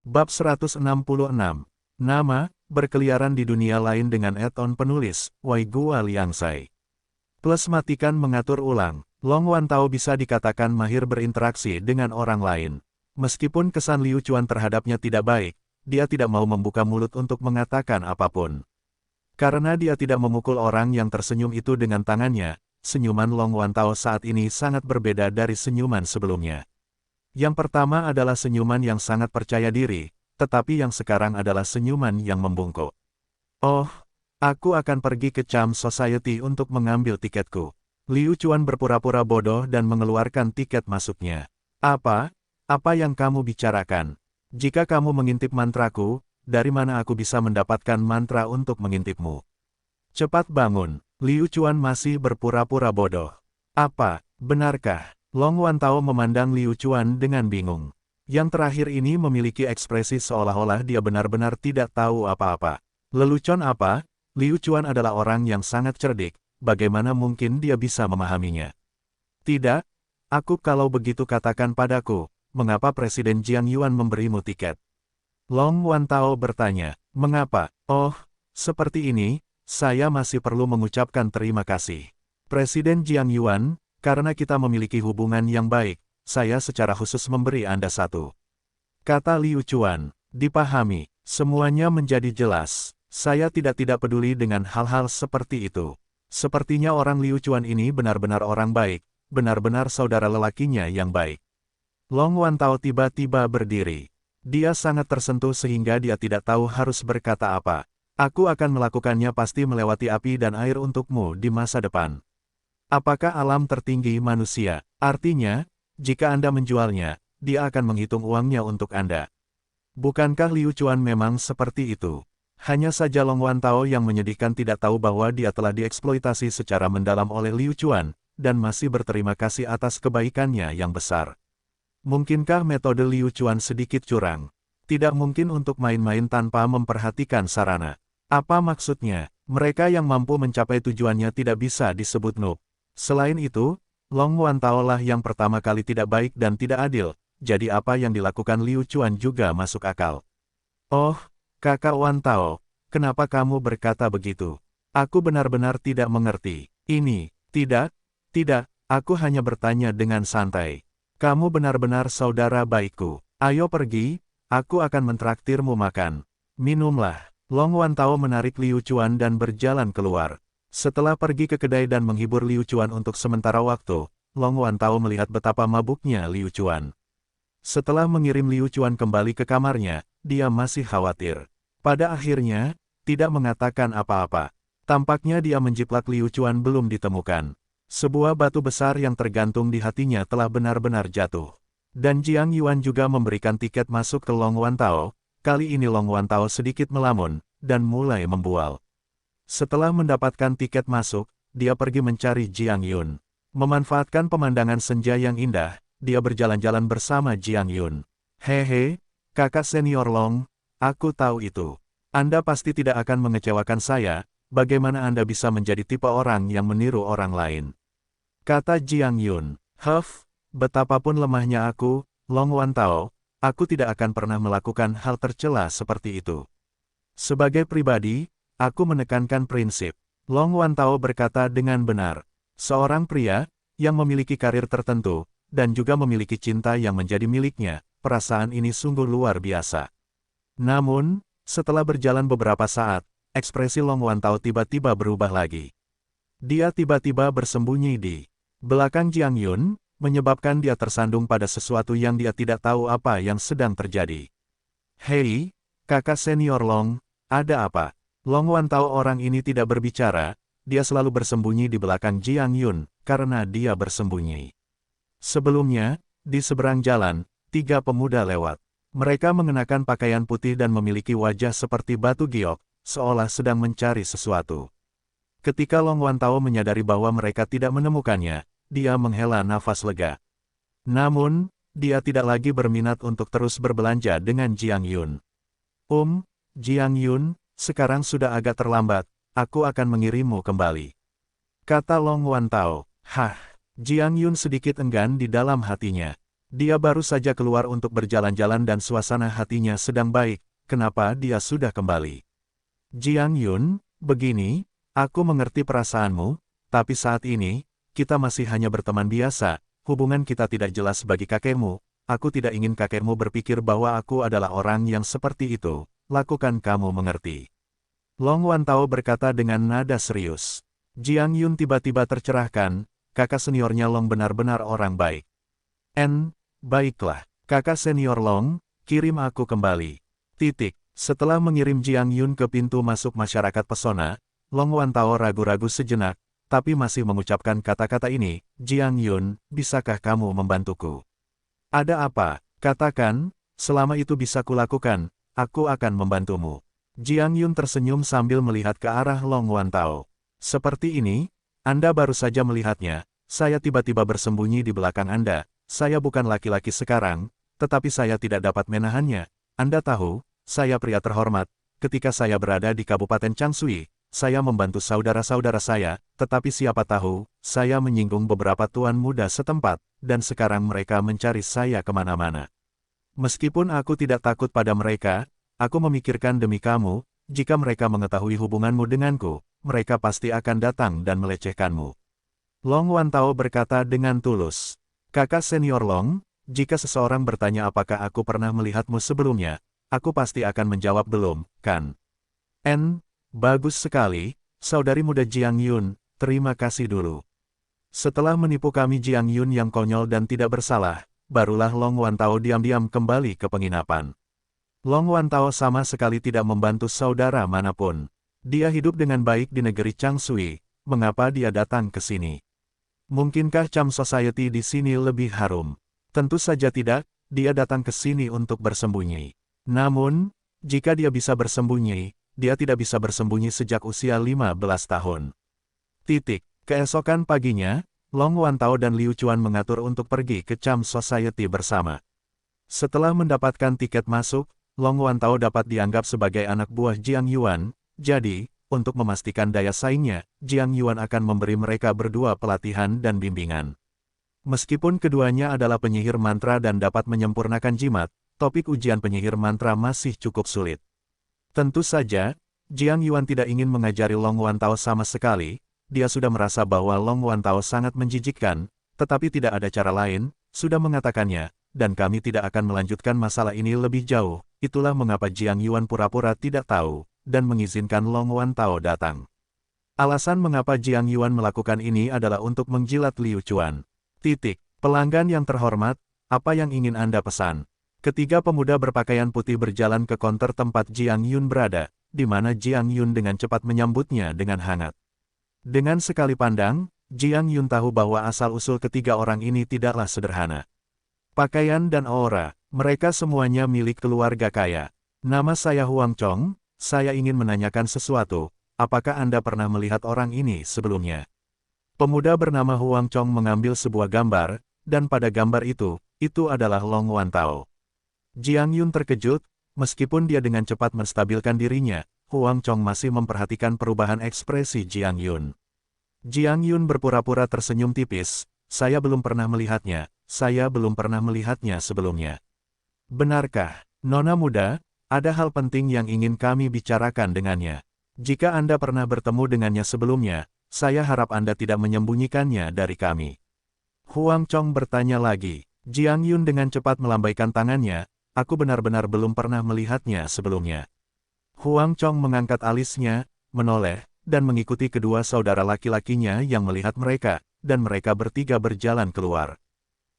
Bab 166. Nama, berkeliaran di dunia lain dengan add-on penulis, Wai Gua Liangsai. Plus matikan mengatur ulang, Long Wantao bisa dikatakan mahir berinteraksi dengan orang lain. Meskipun kesan Liu Chuan terhadapnya tidak baik, dia tidak mau membuka mulut untuk mengatakan apapun. Karena dia tidak memukul orang yang tersenyum itu dengan tangannya, senyuman Long Wantao saat ini sangat berbeda dari senyuman sebelumnya. Yang pertama adalah senyuman yang sangat percaya diri, tetapi yang sekarang adalah senyuman yang membungkuk. Oh, aku akan pergi ke Charm Society untuk mengambil tiketku. Liu Chuan berpura-pura bodoh dan mengeluarkan tiket masuknya. Apa? Apa yang kamu bicarakan? Jika kamu mengintip mantraku, dari mana aku bisa mendapatkan mantra untuk mengintipmu? Cepat bangun, Liu Chuan masih berpura-pura bodoh. Apa, benarkah? Long Wantao memandang Liu Chuan dengan bingung. Yang terakhir ini memiliki ekspresi seolah-olah dia benar-benar tidak tahu apa-apa. Lelucon apa? Liu Chuan adalah orang yang sangat cerdik, bagaimana mungkin dia bisa memahaminya? Tidak, aku kalau begitu katakan padaku, mengapa Presiden Jiang Yuan memberimu tiket? Long Wantao bertanya, mengapa? Oh, seperti ini, saya masih perlu mengucapkan terima kasih. Presiden Jiang Yuan, karena kita memiliki hubungan yang baik, saya secara khusus memberi Anda satu. Kata Liu Chuan, dipahami, semuanya menjadi jelas. Saya tidak peduli dengan hal-hal seperti itu. Sepertinya orang Liu Chuan ini benar-benar orang baik, benar-benar saudara lelakinya yang baik. Long Wantao tiba-tiba berdiri. Dia sangat tersentuh sehingga dia tidak tahu harus berkata apa. Aku akan melakukannya pasti melewati api dan air untukmu di masa depan. Apakah alam tertinggi manusia? Artinya, jika Anda menjualnya, dia akan menghitung uangnya untuk Anda. Bukankah Liu Chuan memang seperti itu? Hanya saja Long Wantao yang menyedihkan tidak tahu bahwa dia telah dieksploitasi secara mendalam oleh Liu Chuan, dan masih berterima kasih atas kebaikannya yang besar. Mungkinkah metode Liu Chuan sedikit curang? Tidak mungkin untuk main-main tanpa memperhatikan sarana. Apa maksudnya? Mereka yang mampu mencapai tujuannya tidak bisa disebut noob. Selain itu, Long Wantao lah yang pertama kali tidak baik dan tidak adil, jadi apa yang dilakukan Liu Chuan juga masuk akal. Oh, kakak Wantao, kenapa kamu berkata begitu? Aku benar-benar tidak mengerti. Ini, tidak, aku hanya bertanya dengan santai. Kamu benar-benar saudara baikku. Ayo pergi, aku akan mentraktirmu makan. Minumlah. Long Wantao menarik Liu Chuan dan berjalan keluar. Setelah pergi ke kedai dan menghibur Liu Chuan untuk sementara waktu, Long Wantao melihat betapa mabuknya Liu Chuan. Setelah mengirim Liu Chuan kembali ke kamarnya, dia masih khawatir. Pada akhirnya, tidak mengatakan apa-apa. Tampaknya dia menjiplak Liu Chuan belum ditemukan. Sebuah batu besar yang tergantung di hatinya telah benar-benar jatuh. Dan Jiang Yuan juga memberikan tiket masuk ke Long Wantao. Kali ini Long Wantao sedikit melamun, dan mulai membual. Setelah mendapatkan tiket masuk, dia pergi mencari Jiang Yun. Memanfaatkan pemandangan senja yang indah, dia berjalan-jalan bersama Jiang Yun. Hehe, kakak senior Long, aku tahu itu. Anda pasti tidak akan mengecewakan saya, bagaimana Anda bisa menjadi tipe orang yang meniru orang lain? Kata Jiang Yun, Huff, betapapun lemahnya aku, Long Wantao, aku tidak akan pernah melakukan hal tercela seperti itu. Sebagai pribadi, aku menekankan prinsip. Long Wantao berkata dengan benar. Seorang pria, yang memiliki karir tertentu, dan juga memiliki cinta yang menjadi miliknya, perasaan ini sungguh luar biasa. Namun, setelah berjalan beberapa saat, ekspresi Long Wantao tiba-tiba berubah lagi. Dia tiba-tiba bersembunyi di belakang Jiang Yun, menyebabkan dia tersandung pada sesuatu yang dia tidak tahu apa yang sedang terjadi. Hei, kakak senior Long, ada apa? Long Wantao orang ini tidak berbicara, dia selalu bersembunyi di belakang Jiang Yun, karena dia bersembunyi. Sebelumnya, di seberang jalan, 3 pemuda lewat. Mereka mengenakan pakaian putih dan memiliki wajah seperti batu giok, seolah sedang mencari sesuatu. Ketika Long Wantao menyadari bahwa mereka tidak menemukannya, dia menghela nafas lega. Namun, dia tidak lagi berminat untuk terus berbelanja dengan Jiang Yun. Jiang Yun, sekarang sudah agak terlambat, aku akan mengirimmu kembali. Kata Long Wantao. Jiang Yun sedikit enggan di dalam hatinya. Dia baru saja keluar untuk berjalan-jalan dan suasana hatinya sedang baik, kenapa dia sudah kembali? Jiang Yun, begini, aku mengerti perasaanmu, tapi saat ini, kita masih hanya berteman biasa, hubungan kita tidak jelas bagi kakekmu, aku tidak ingin kakekmu berpikir bahwa aku adalah orang yang seperti itu, lakukan kamu mengerti. Long Wantao berkata dengan nada serius. Jiang Yun tiba-tiba tercerahkan, kakak seniornya Long benar-benar orang baik. Baiklah, kakak senior Long, kirim aku kembali. Setelah mengirim Jiang Yun ke pintu masuk masyarakat pesona, Long Wantao ragu-ragu sejenak, tapi masih mengucapkan kata-kata ini, Jiang Yun, bisakah kamu membantuku? Ada apa? Katakan, selama itu bisa kulakukan, aku akan membantumu. Jiang Yun tersenyum sambil melihat ke arah Long Wantao. Seperti ini, Anda baru saja melihatnya, saya tiba-tiba bersembunyi di belakang Anda, saya bukan laki-laki sekarang, tetapi saya tidak dapat menahannya. Anda tahu, saya pria terhormat, ketika saya berada di Kabupaten Changshui, saya membantu saudara-saudara saya, tetapi siapa tahu, saya menyinggung beberapa tuan muda setempat, dan sekarang mereka mencari saya kemana-mana. Meskipun aku tidak takut pada mereka, aku memikirkan demi kamu, jika mereka mengetahui hubunganmu denganku, mereka pasti akan datang dan melecehkanmu. Long Wantao berkata dengan tulus. Kakak senior Long, jika seseorang bertanya apakah aku pernah melihatmu sebelumnya, aku pasti akan menjawab belum, kan? Bagus sekali, saudari muda Jiang Yun, terima kasih dulu. Setelah menipu kami Jiang Yun yang konyol dan tidak bersalah, barulah Long Wantao diam-diam kembali ke penginapan. Long Wantao sama sekali tidak membantu saudara manapun. Dia hidup dengan baik di negeri Changshui, mengapa dia datang ke sini? Mungkinkah Cham Society di sini lebih harum? Tentu saja tidak, dia datang ke sini untuk bersembunyi. Namun, jika dia bisa bersembunyi, dia tidak bisa bersembunyi sejak usia 15 tahun. Keesokan paginya, Long Wantao dan Liu Chuan mengatur untuk pergi ke Cham Society bersama. Setelah mendapatkan tiket masuk, Long Wantao dapat dianggap sebagai anak buah Jiang Yuan, jadi, untuk memastikan daya saingnya, Jiang Yuan akan memberi mereka berdua pelatihan dan bimbingan. Meskipun keduanya adalah penyihir mantra dan dapat menyempurnakan jimat, topik ujian penyihir mantra masih cukup sulit. Tentu saja, Jiang Yuan tidak ingin mengajari Long Wantao sama sekali, dia sudah merasa bahwa Long Wantao sangat menjijikkan, tetapi tidak ada cara lain, sudah mengatakannya, dan kami tidak akan melanjutkan masalah ini lebih jauh, itulah mengapa Jiang Yuan pura-pura tidak tahu, dan mengizinkan Long Wantao datang. Alasan mengapa Jiang Yuan melakukan ini adalah untuk menjilat Liu Chuan. Pelanggan yang terhormat, apa yang ingin Anda pesan? Ketiga pemuda berpakaian putih berjalan ke konter tempat Jiang Yun berada, di mana Jiang Yun dengan cepat menyambutnya dengan hangat. Dengan sekali pandang, Jiang Yun tahu bahwa asal-usul ketiga orang ini tidaklah sederhana. Pakaian dan aura, mereka semuanya milik keluarga kaya. Nama saya Huang Chong, saya ingin menanyakan sesuatu, apakah Anda pernah melihat orang ini sebelumnya? Pemuda bernama Huang Chong mengambil sebuah gambar, dan pada gambar itu adalah Long Wantao. Jiang Yun terkejut, meskipun dia dengan cepat menstabilkan dirinya, Huang Chong masih memperhatikan perubahan ekspresi Jiang Yun. Jiang Yun berpura-pura tersenyum tipis, saya belum pernah melihatnya, saya belum pernah melihatnya sebelumnya. Benarkah, Nona muda, ada hal penting yang ingin kami bicarakan dengannya. Jika Anda pernah bertemu dengannya sebelumnya, saya harap Anda tidak menyembunyikannya dari kami. Huang Chong bertanya lagi. Jiang Yun dengan cepat melambaikan tangannya, aku benar-benar belum pernah melihatnya sebelumnya. Huang Chong mengangkat alisnya, menoleh, dan mengikuti kedua saudara laki-lakinya yang melihat mereka, dan mereka bertiga berjalan keluar.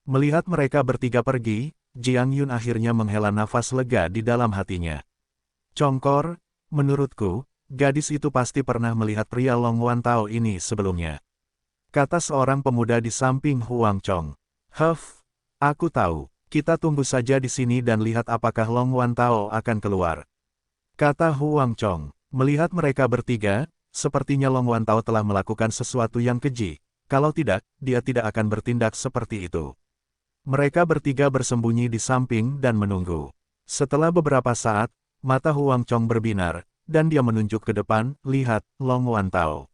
Melihat mereka bertiga pergi, Jiang Yun akhirnya menghela nafas lega di dalam hatinya. Congkor, menurutku, gadis itu pasti pernah melihat pria Long Wantao ini sebelumnya. Kata seorang pemuda di samping Huang Chong. Aku tahu, kita tunggu saja di sini dan lihat apakah Long Wantao akan keluar. Kata Huang Chong. Melihat mereka bertiga, sepertinya Long Wantao telah melakukan sesuatu yang keji, kalau tidak, dia tidak akan bertindak seperti itu. Mereka bertiga bersembunyi di samping dan menunggu. Setelah beberapa saat, mata Huang Chong berbinar, dan dia menunjuk ke depan, lihat, Long Wantao.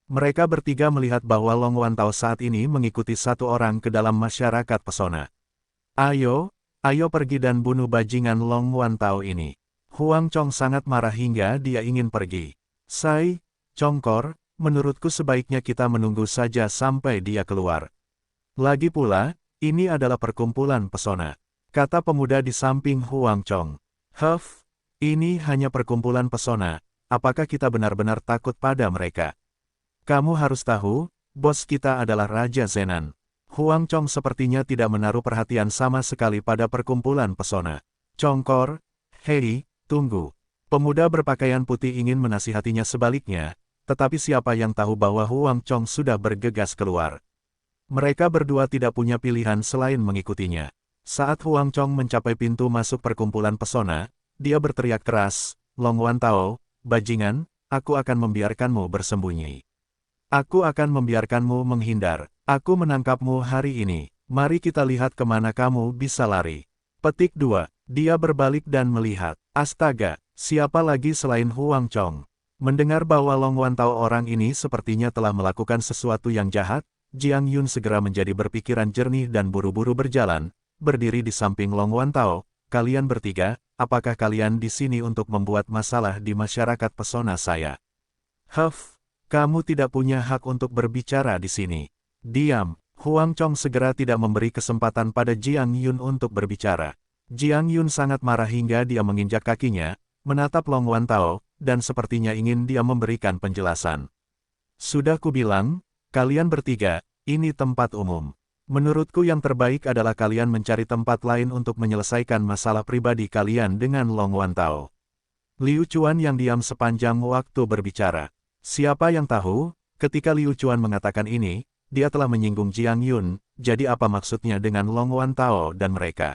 Mereka bertiga melihat bahwa Long Wantao saat ini mengikuti satu orang ke dalam masyarakat pesona. Ayo, ayo pergi dan bunuh bajingan Long Wantao ini. Huang Chong sangat marah hingga dia ingin pergi. Sai, Chongkor, menurutku sebaiknya kita menunggu saja sampai dia keluar. Lagi pula, ini adalah perkumpulan pesona, kata pemuda di samping Huang Chong. Huff, ini hanya perkumpulan pesona, apakah kita benar-benar takut pada mereka? Kamu harus tahu, bos kita adalah Raja Zenan. Huang Chong sepertinya tidak menaruh perhatian sama sekali pada perkumpulan pesona. Chongkor, hei, tunggu. Pemuda berpakaian putih ingin menasihatinya sebaliknya, tetapi siapa yang tahu bahwa Huang Chong sudah bergegas keluar. Mereka berdua tidak punya pilihan selain mengikutinya. Saat Huang Chong mencapai pintu masuk perkumpulan pesona, dia berteriak keras, Long Wantao, bajingan, aku akan membiarkanmu bersembunyi. Aku akan membiarkanmu menghindar. Aku menangkapmu hari ini. Mari kita lihat kemana kamu bisa lari. Petik 2. Dia berbalik dan melihat. Astaga, siapa lagi selain Huang Chong? Mendengar bahwa Long Wantao orang ini sepertinya telah melakukan sesuatu yang jahat, Jiang Yun segera menjadi berpikiran jernih dan buru-buru berjalan, berdiri di samping Long Wantao. Kalian bertiga, apakah kalian di sini untuk membuat masalah di masyarakat pesona saya? Huff, kamu tidak punya hak untuk berbicara di sini. Diam. Huang Chong segera tidak memberi kesempatan pada Jiang Yun untuk berbicara. Jiang Yun sangat marah hingga dia menginjak kakinya, menatap Long Wantao, dan sepertinya ingin dia memberikan penjelasan. Sudah kubilang, kalian bertiga, ini tempat umum. Menurutku yang terbaik adalah kalian mencari tempat lain untuk menyelesaikan masalah pribadi kalian dengan Long Wantao. Liu Chuan yang diam sepanjang waktu berbicara. Siapa yang tahu, ketika Liu Chuan mengatakan ini, dia telah menyinggung Jiang Yun, jadi apa maksudnya dengan Long Wantao dan mereka?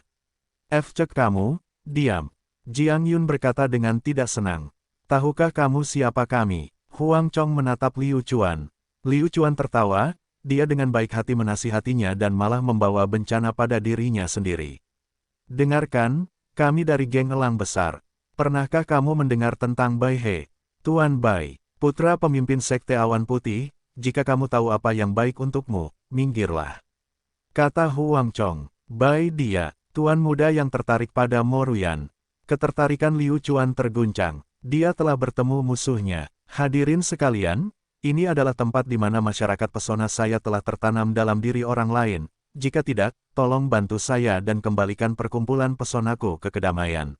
Cek kamu, diam. Jiang Yun berkata dengan tidak senang. Tahukah kamu siapa kami? Huang Chong menatap Liu Chuan. Liu Chuan tertawa, dia dengan baik hati menasihatinya dan malah membawa bencana pada dirinya sendiri. Dengarkan, kami dari geng Elang Besar. Pernahkah kamu mendengar tentang Bai He? Tuan Bai, putra pemimpin Sekte Awan Putih, jika kamu tahu apa yang baik untukmu, minggirlah. Kata Huang Chong. Bai dia, tuan muda yang tertarik pada Mo Ruyan. Ketertarikan Liu Chuan terguncang. Dia telah bertemu musuhnya. Hadirin sekalian, ini adalah tempat di mana masyarakat pesona saya telah tertanam dalam diri orang lain. Jika tidak, tolong bantu saya dan kembalikan perkumpulan pesonaku ke kedamaian.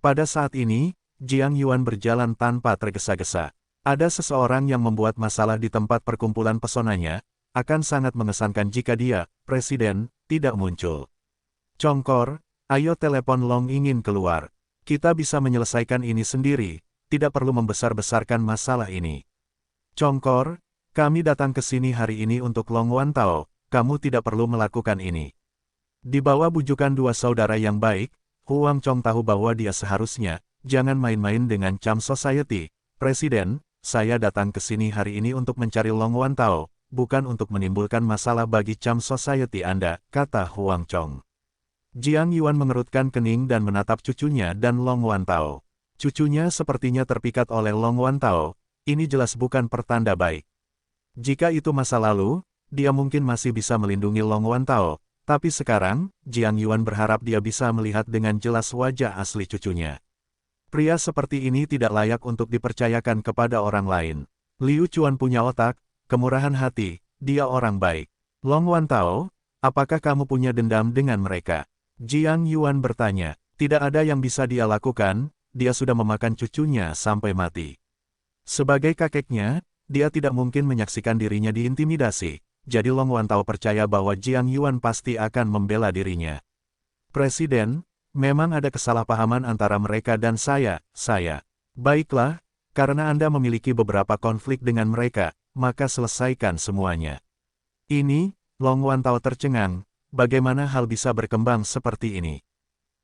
Pada saat ini, Jiang Yuan berjalan tanpa tergesa-gesa. Ada seseorang yang membuat masalah di tempat perkumpulan pesonanya, akan sangat mengesankan jika dia, Presiden, tidak muncul. Chongkor, ayo telepon Long ingin keluar. Kita bisa menyelesaikan ini sendiri, tidak perlu membesar-besarkan masalah ini. Chongkor, kami datang ke sini hari ini untuk Long Wantao, kamu tidak perlu melakukan ini. Di bawah bujukan dua saudara yang baik, Huang Chong tahu bahwa dia seharusnya, jangan main-main dengan Cham Society. Presiden, saya datang ke sini hari ini untuk mencari Long Wantao, bukan untuk menimbulkan masalah bagi Cham Society Anda, kata Huang Chong. Jiang Yuan mengerutkan kening dan menatap cucunya dan Long Wantao. Cucunya sepertinya terpikat oleh Long Wantao, ini jelas bukan pertanda baik. Jika itu masa lalu, dia mungkin masih bisa melindungi Long Wantao, tapi sekarang, Jiang Yuan berharap dia bisa melihat dengan jelas wajah asli cucunya. Pria seperti ini tidak layak untuk dipercayakan kepada orang lain. Liu Chuan punya otak, kemurahan hati, dia orang baik. Long Wantao, apakah kamu punya dendam dengan mereka? Jiang Yuan bertanya. Tidak ada yang bisa dia lakukan, dia sudah memakan cucunya sampai mati. Sebagai kakeknya, dia tidak mungkin menyaksikan dirinya diintimidasi, jadi Long Wantao percaya bahwa Jiang Yuan pasti akan membela dirinya. Presiden, memang ada kesalahpahaman antara mereka dan saya. Baiklah, karena Anda memiliki beberapa konflik dengan mereka, maka selesaikan semuanya. Ini, Long Wantao tercengang, bagaimana hal bisa berkembang seperti ini?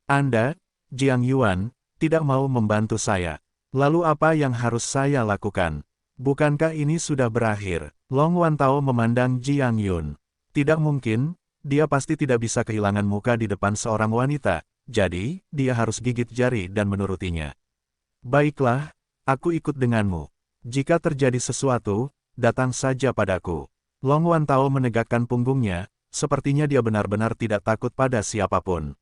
Anda, Jiang Yuan, tidak mau membantu saya. Lalu apa yang harus saya lakukan? Bukankah ini sudah berakhir? Long Wantao memandang Jiang Yun. Tidak mungkin, dia pasti tidak bisa kehilangan muka di depan seorang wanita, jadi, dia harus gigit jari dan menurutinya. Baiklah, aku ikut denganmu. Jika terjadi sesuatu, datang saja padaku. Long Wantao menegakkan punggungnya, sepertinya dia benar-benar tidak takut pada siapapun.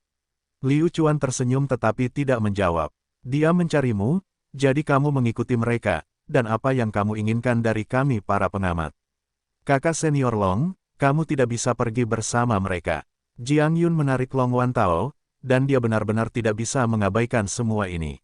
Liu Chuan tersenyum tetapi tidak menjawab. Dia mencarimu, jadi kamu mengikuti mereka, dan apa yang kamu inginkan dari kami para pengamat. Kakak senior Long, kamu tidak bisa pergi bersama mereka. Jiang Yun menarik Long Wantao, dan dia benar-benar tidak bisa mengabaikan semua ini.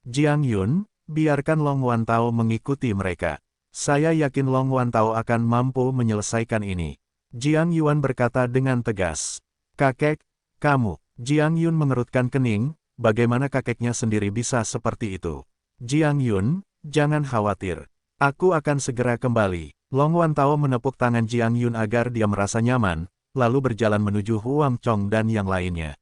Jiang Yun, biarkan Long Wantao mengikuti mereka. Saya yakin Long Wantao akan mampu menyelesaikan ini. Jiang Yuan berkata dengan tegas. Kakek, kamu. Jiang Yun mengerutkan kening, bagaimana kakeknya sendiri bisa seperti itu. Jiang Yun, jangan khawatir. Aku akan segera kembali. Long Wantao menepuk tangan Jiang Yun agar dia merasa nyaman, lalu berjalan menuju Huang Chong dan yang lainnya.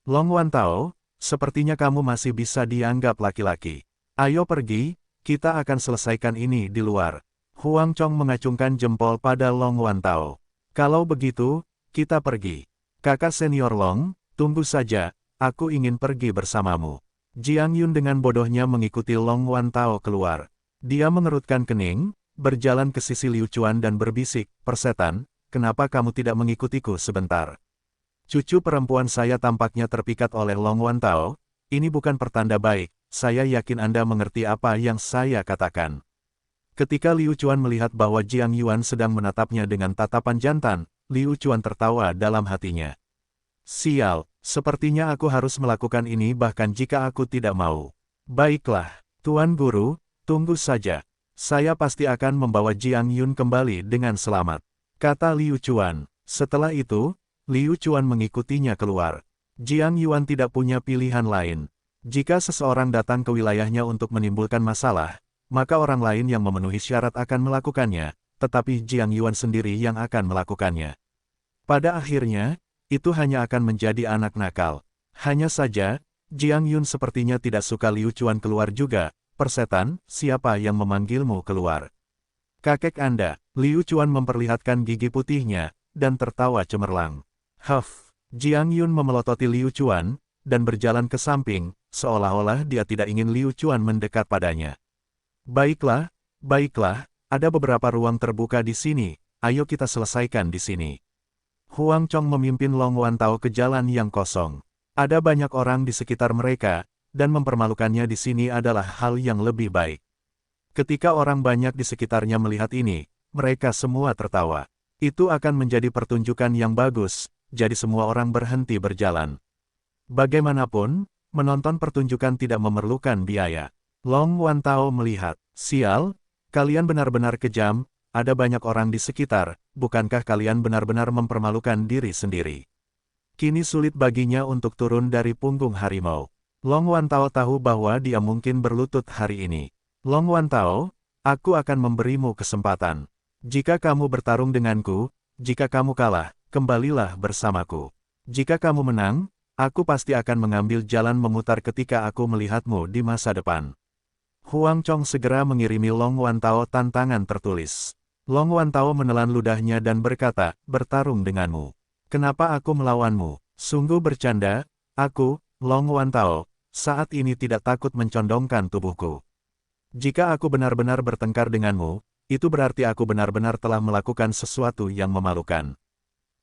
Long Wantao, sepertinya kamu masih bisa dianggap laki-laki. Ayo pergi, kita akan selesaikan ini di luar. Huang Chong mengacungkan jempol pada Long Wantao. Kalau begitu, kita pergi. Kakak senior Long, tunggu saja, aku ingin pergi bersamamu. Jiang Yun dengan bodohnya mengikuti Long Wantao keluar. Dia mengerutkan kening, berjalan ke sisi Liu Chuan dan berbisik, persetan, kenapa kamu tidak mengikutiku sebentar? Cucu perempuan saya tampaknya terpikat oleh Long Wantao, ini bukan pertanda baik, saya yakin Anda mengerti apa yang saya katakan. Ketika Liu Chuan melihat bahwa Jiang Yuan sedang menatapnya dengan tatapan jantan, Liu Chuan tertawa dalam hatinya. Sial, sepertinya aku harus melakukan ini bahkan jika aku tidak mau. Baiklah, Tuan Guru, tunggu saja. Saya pasti akan membawa Jiang Yun kembali dengan selamat, kata Liu Chuan. Setelah itu, Liu Chuan mengikutinya keluar. Jiang Yuan tidak punya pilihan lain. Jika seseorang datang ke wilayahnya untuk menimbulkan masalah, maka orang lain yang memenuhi syarat akan melakukannya, tetapi Jiang Yuan sendiri yang akan melakukannya. Pada akhirnya, itu hanya akan menjadi anak nakal. Hanya saja, Jiang Yun sepertinya tidak suka Liu Chuan keluar juga. Persetan, siapa yang memanggilmu keluar? Kakek Anda. Liu Chuan memperlihatkan gigi putihnya, dan tertawa cemerlang. Huff, Jiang Yun memelototi Liu Chuan, dan berjalan ke samping, seolah-olah dia tidak ingin Liu Chuan mendekat padanya. Baiklah, baiklah, ada beberapa ruang terbuka di sini, ayo kita selesaikan di sini. Huang Chong memimpin Long Wantao ke jalan yang kosong. Ada banyak orang di sekitar mereka, dan mempermalukannya di sini adalah hal yang lebih baik. Ketika orang banyak di sekitarnya melihat ini, mereka semua tertawa. Itu akan menjadi pertunjukan yang bagus, jadi semua orang berhenti berjalan. Bagaimanapun, menonton pertunjukan tidak memerlukan biaya. Long Wantao melihat, sial, kalian benar-benar kejam, ada banyak orang di sekitar, bukankah kalian benar-benar mempermalukan diri sendiri? Kini sulit baginya untuk turun dari punggung harimau. Long Wantao tahu bahwa dia mungkin berlutut hari ini. Long Wantao, aku akan memberimu kesempatan. Jika kamu bertarung denganku, jika kamu kalah, kembalilah bersamaku. Jika kamu menang, aku pasti akan mengambil jalan memutar ketika aku melihatmu di masa depan. Huang Chong segera mengirimi Long Wantao tantangan tertulis. Long Wantao menelan ludahnya dan berkata, bertarung denganmu. Kenapa aku melawanmu? Sungguh bercanda, aku, Long Wantao, saat ini tidak takut mencondongkan tubuhku. Jika aku benar-benar bertengkar denganmu, itu berarti aku benar-benar telah melakukan sesuatu yang memalukan.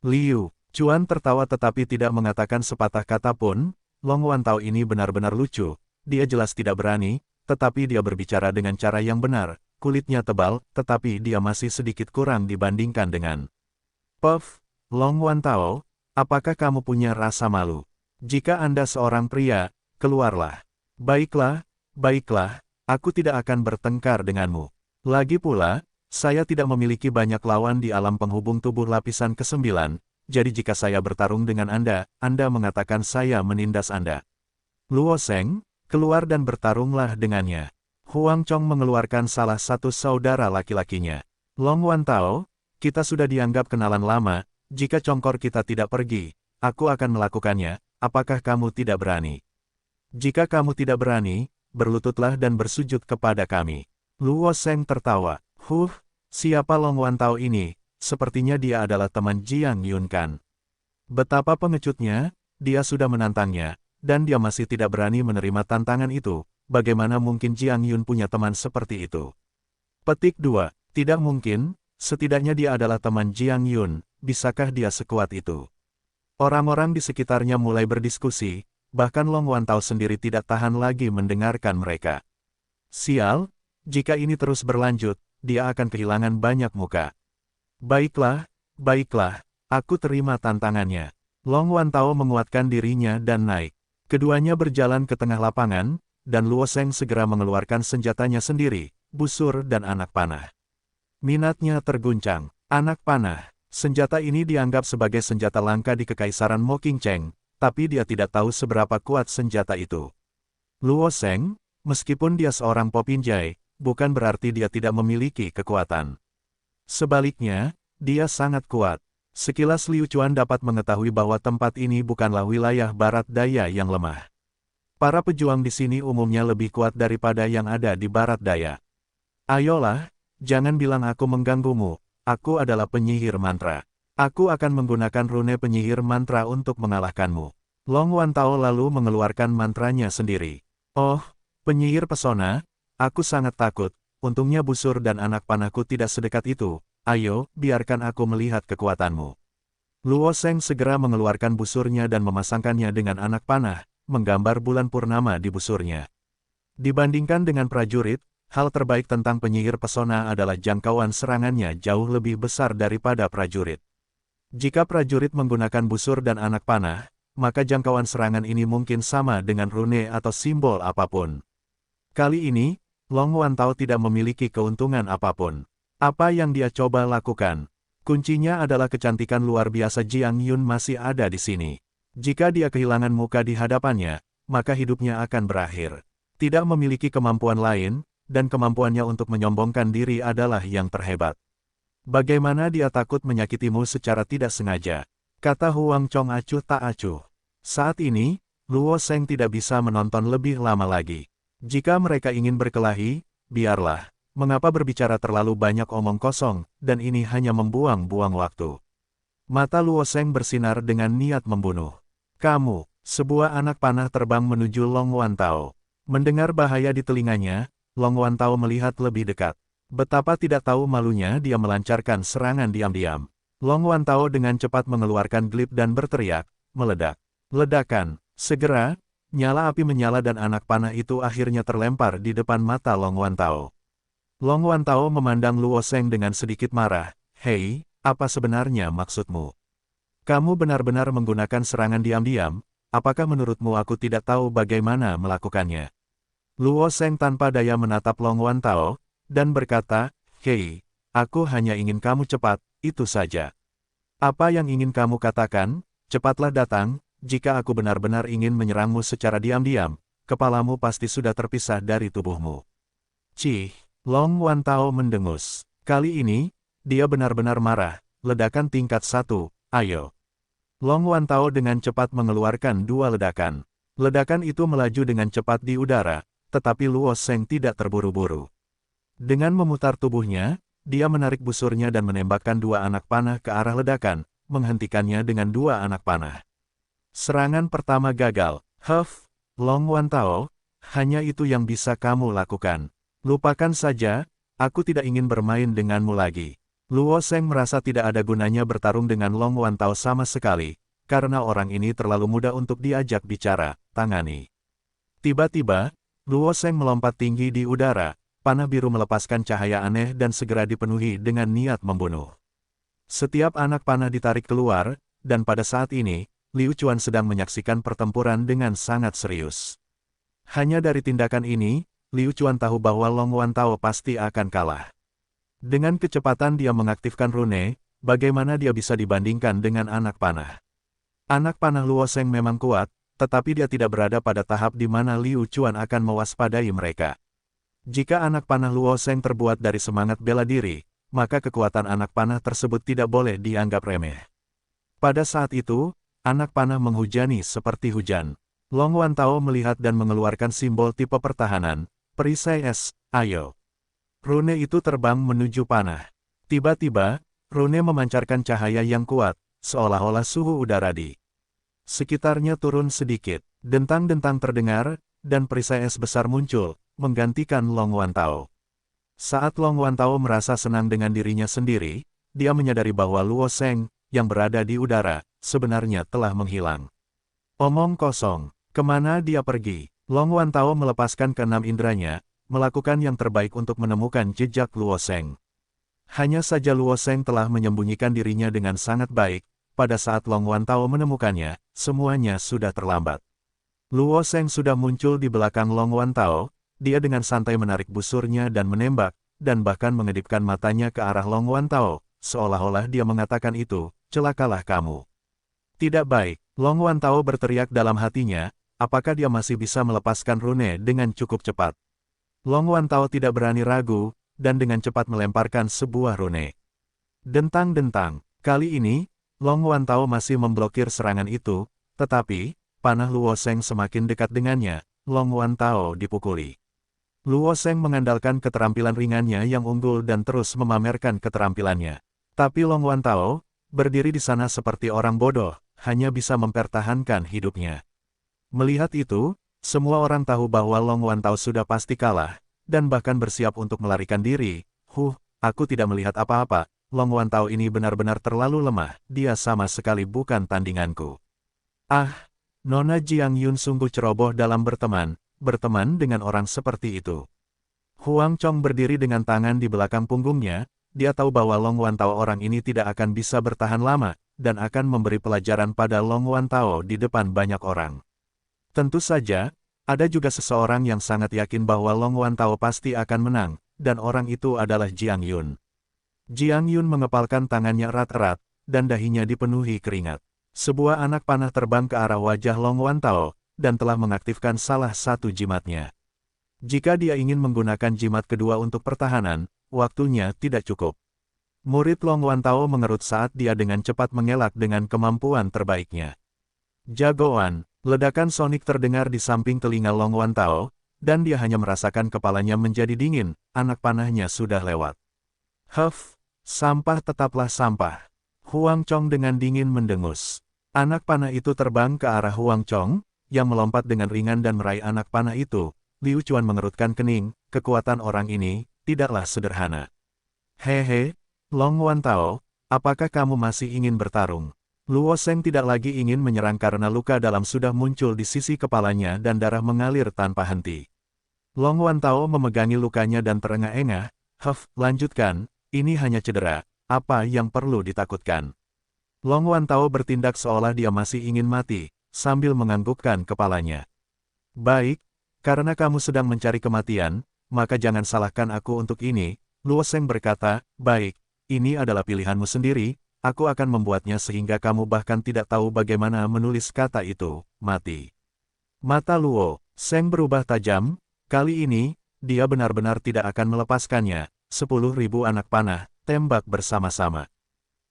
Liu Chuan tertawa tetapi tidak mengatakan sepatah kata pun. Long Wantao ini benar-benar lucu, dia jelas tidak berani, tetapi dia berbicara dengan cara yang benar, kulitnya tebal, tetapi dia masih sedikit kurang dibandingkan dengan. Puff, Long Wantao, apakah kamu punya rasa malu? Jika Anda seorang pria, keluarlah. Baiklah, baiklah, aku tidak akan bertengkar denganmu. Lagi pula, saya tidak memiliki banyak lawan di alam penghubung tubuh lapisan ke-9, jadi jika saya bertarung dengan Anda mengatakan saya menindas Anda. Luo Seng, keluar dan bertarunglah dengannya. Huang Chong mengeluarkan salah satu saudara laki-lakinya. Long Wantao, kita sudah dianggap kenalan lama, jika congkor kita tidak pergi, aku akan melakukannya, apakah kamu tidak berani? Jika kamu tidak berani, berlututlah dan bersujud kepada kami. Luo Seng tertawa. Siapa Long Wantao ini? Sepertinya dia adalah teman Jiang Yun kan? Betapa pengecutnya, dia sudah menantangnya, dan dia masih tidak berani menerima tantangan itu. Bagaimana mungkin Jiang Yun punya teman seperti itu? Petik 2. Tidak mungkin, setidaknya dia adalah teman Jiang Yun, bisakah dia sekuat itu? Orang-orang di sekitarnya mulai berdiskusi, bahkan Long Wantao sendiri tidak tahan lagi mendengarkan mereka. Sial, jika ini terus berlanjut, dia akan kehilangan banyak muka. Baiklah, baiklah, aku terima tantangannya. Long Wantao menguatkan dirinya dan naik. Keduanya berjalan ke tengah lapangan, dan Luo Sheng segera mengeluarkan senjatanya sendiri, busur dan anak panah. Minatnya terguncang. Anak panah. Senjata ini dianggap sebagai senjata langka di Kekaisaran Mo Qingcheng, tapi dia tidak tahu seberapa kuat senjata itu. Luo Sheng, meskipun dia seorang popinjai, bukan berarti dia tidak memiliki kekuatan. Sebaliknya, dia sangat kuat. Sekilas Liu Chuan dapat mengetahui bahwa tempat ini bukanlah wilayah barat daya yang lemah. Para pejuang di sini umumnya lebih kuat daripada yang ada di barat daya. Ayolah, jangan bilang aku mengganggumu, aku adalah penyihir mantra. Aku akan menggunakan rune penyihir mantra untuk mengalahkanmu. Long Wantao lalu mengeluarkan mantranya sendiri. Oh, penyihir pesona, aku sangat takut, untungnya busur dan anak panahku tidak sedekat itu. Ayo, biarkan aku melihat kekuatanmu. Luo Sheng segera mengeluarkan busurnya dan memasangkannya dengan anak panah, menggambar bulan purnama di busurnya. Dibandingkan dengan prajurit, hal terbaik tentang penyihir pesona adalah jangkauan serangannya jauh lebih besar daripada prajurit. Jika prajurit menggunakan busur dan anak panah, maka jangkauan serangan ini mungkin sama dengan rune atau simbol apapun. Kali ini, Long Wantao tidak memiliki keuntungan apapun. Apa yang dia coba lakukan? Kuncinya adalah kecantikan luar biasa Jiang Yun masih ada di sini. Jika dia kehilangan muka di hadapannya, maka hidupnya akan berakhir. Tidak memiliki kemampuan lain, dan kemampuannya untuk menyombongkan diri adalah yang terhebat. Bagaimana dia takut menyakitimu secara tidak sengaja? Kata Huang Chong acuh tak acuh. Saat ini, Luo Sheng tidak bisa menonton lebih lama lagi. Jika mereka ingin berkelahi, biarlah. Mengapa berbicara terlalu banyak omong kosong, dan ini hanya membuang-buang waktu. Mata Luo Sheng bersinar dengan niat membunuh. Kamu, sebuah anak panah terbang menuju Long Wantao. Mendengar bahaya di telinganya, Long Wantao melihat lebih dekat. Betapa tidak tahu malunya dia melancarkan serangan diam-diam. Long Wantao dengan cepat mengeluarkan glip dan berteriak, meledak. Ledakan, segera, nyala api menyala dan anak panah itu akhirnya terlempar di depan mata Long Wantao. Long Wantao memandang Luo Sheng dengan sedikit marah. Hei, apa sebenarnya maksudmu? Kamu benar-benar menggunakan serangan diam-diam, apakah menurutmu aku tidak tahu bagaimana melakukannya? Luo Sheng tanpa daya menatap Long Wantao, dan berkata, Hei, aku hanya ingin kamu cepat, itu saja. Apa yang ingin kamu katakan? Cepatlah datang, jika aku benar-benar ingin menyerangmu secara diam-diam, kepalamu pasti sudah terpisah dari tubuhmu. Cih. Long Wantao mendengus. Kali ini, dia benar-benar marah. Ledakan tingkat 1, ayo. Long Wantao dengan cepat mengeluarkan 2 ledakan. Ledakan itu melaju dengan cepat di udara, tetapi Luo Sheng tidak terburu-buru. Dengan memutar tubuhnya, dia menarik busurnya dan menembakkan 2 anak panah ke arah ledakan, menghentikannya dengan 2 anak panah. Serangan pertama gagal. Huff, Long Wantao, hanya itu yang bisa kamu lakukan. Lupakan saja, aku tidak ingin bermain denganmu lagi. Luo Sheng merasa tidak ada gunanya bertarung dengan Long Wantao sama sekali, karena orang ini terlalu mudah untuk diajak bicara, tangani. Tiba-tiba, Luo Sheng melompat tinggi di udara, panah biru melepaskan cahaya aneh dan segera dipenuhi dengan niat membunuh. Setiap anak panah ditarik keluar, dan pada saat ini, Liu Chuan sedang menyaksikan pertempuran dengan sangat serius. Hanya dari tindakan ini, Liu Chuan tahu bahwa Long Wantao pasti akan kalah. Dengan kecepatan dia mengaktifkan rune, bagaimana dia bisa dibandingkan dengan anak panah. Anak panah Luo Sheng memang kuat, tetapi dia tidak berada pada tahap di mana Liu Chuan akan mewaspadai mereka. Jika anak panah Luo Sheng terbuat dari semangat bela diri, maka kekuatan anak panah tersebut tidak boleh dianggap remeh. Pada saat itu, anak panah menghujani seperti hujan. Long Wantao melihat dan mengeluarkan simbol tipe pertahanan. Perisai es, ayo. Rune itu terbang menuju panah. Tiba-tiba, rune memancarkan cahaya yang kuat, seolah-olah suhu udara di sekitarnya turun sedikit. Dentang-dentang terdengar, dan perisai es besar muncul, menggantikan Long Wantao. Saat Long Wantao merasa senang dengan dirinya sendiri, dia menyadari bahwa Luo Sheng, yang berada di udara, sebenarnya telah menghilang. Omong kosong, kemana dia pergi? Long Wantao melepaskan keenam inderanya, melakukan yang terbaik untuk menemukan jejak Luo Sheng. Hanya saja Luo Sheng telah menyembunyikan dirinya dengan sangat baik, pada saat Long Wantao menemukannya, semuanya sudah terlambat. Luo Sheng sudah muncul di belakang Long Wantao, dia dengan santai menarik busurnya dan menembak, dan bahkan mengedipkan matanya ke arah Long Wantao, seolah-olah dia mengatakan itu, celakalah kamu. Tidak baik, Long Wantao berteriak dalam hatinya, apakah dia masih bisa melepaskan rune dengan cukup cepat. Long Wantao tidak berani ragu, dan dengan cepat melemparkan sebuah rune. Dentang-dentang, kali ini, Long Wantao masih memblokir serangan itu, tetapi, panah Luo Sheng semakin dekat dengannya, Long Wantao dipukuli. Luo Sheng mengandalkan keterampilan ringannya yang unggul dan terus memamerkan keterampilannya. Tapi Long Wantao, berdiri di sana seperti orang bodoh, hanya bisa mempertahankan hidupnya. Melihat itu, semua orang tahu bahwa Long Wantao sudah pasti kalah, dan bahkan bersiap untuk melarikan diri. Aku tidak melihat apa-apa, Long Wantao ini benar-benar terlalu lemah, dia sama sekali bukan tandinganku. Nona Jiang Yun sungguh ceroboh dalam berteman dengan orang seperti itu. Huang Chong berdiri dengan tangan di belakang punggungnya, dia tahu bahwa Long Wantao orang ini tidak akan bisa bertahan lama, dan akan memberi pelajaran pada Long Wantao di depan banyak orang. Tentu saja, ada juga seseorang yang sangat yakin bahwa Long Wantao pasti akan menang, dan orang itu adalah Jiang Yun. Jiang Yun mengepalkan tangannya erat-erat, dan dahinya dipenuhi keringat. Sebuah anak panah terbang ke arah wajah Long Wantao, dan telah mengaktifkan salah satu jimatnya. Jika dia ingin menggunakan jimat kedua untuk pertahanan, waktunya tidak cukup. Murid Long Wantao mengerut saat dia dengan cepat mengelak dengan kemampuan terbaiknya. Jagoan, ledakan sonik terdengar di samping telinga Long Wantao, dan dia hanya merasakan kepalanya menjadi dingin, anak panahnya sudah lewat. Sampah tetaplah sampah. Huang Chong dengan dingin mendengus. Anak panah itu terbang ke arah Huang Chong, yang melompat dengan ringan dan meraih anak panah itu. Liu Chuan mengerutkan kening, kekuatan orang ini, tidaklah sederhana. Hehe, Long Wantao, apakah kamu masih ingin bertarung? Luo Sheng tidak lagi ingin menyerang karena luka dalam sudah muncul di sisi kepalanya dan darah mengalir tanpa henti. Long Wantao memegangi lukanya dan terengah-engah, lanjutkan, ini hanya cedera, apa yang perlu ditakutkan? Long Wantao bertindak seolah dia masih ingin mati, sambil menganggukkan kepalanya. Baik, karena kamu sedang mencari kematian, maka jangan salahkan aku untuk ini, Luo Sheng berkata, baik, ini adalah pilihanmu sendiri, aku akan membuatnya sehingga kamu bahkan tidak tahu bagaimana menulis kata itu, mati. Mata Luo Sheng berubah tajam, kali ini, dia benar-benar tidak akan melepaskannya, 10.000 anak panah, tembak bersama-sama.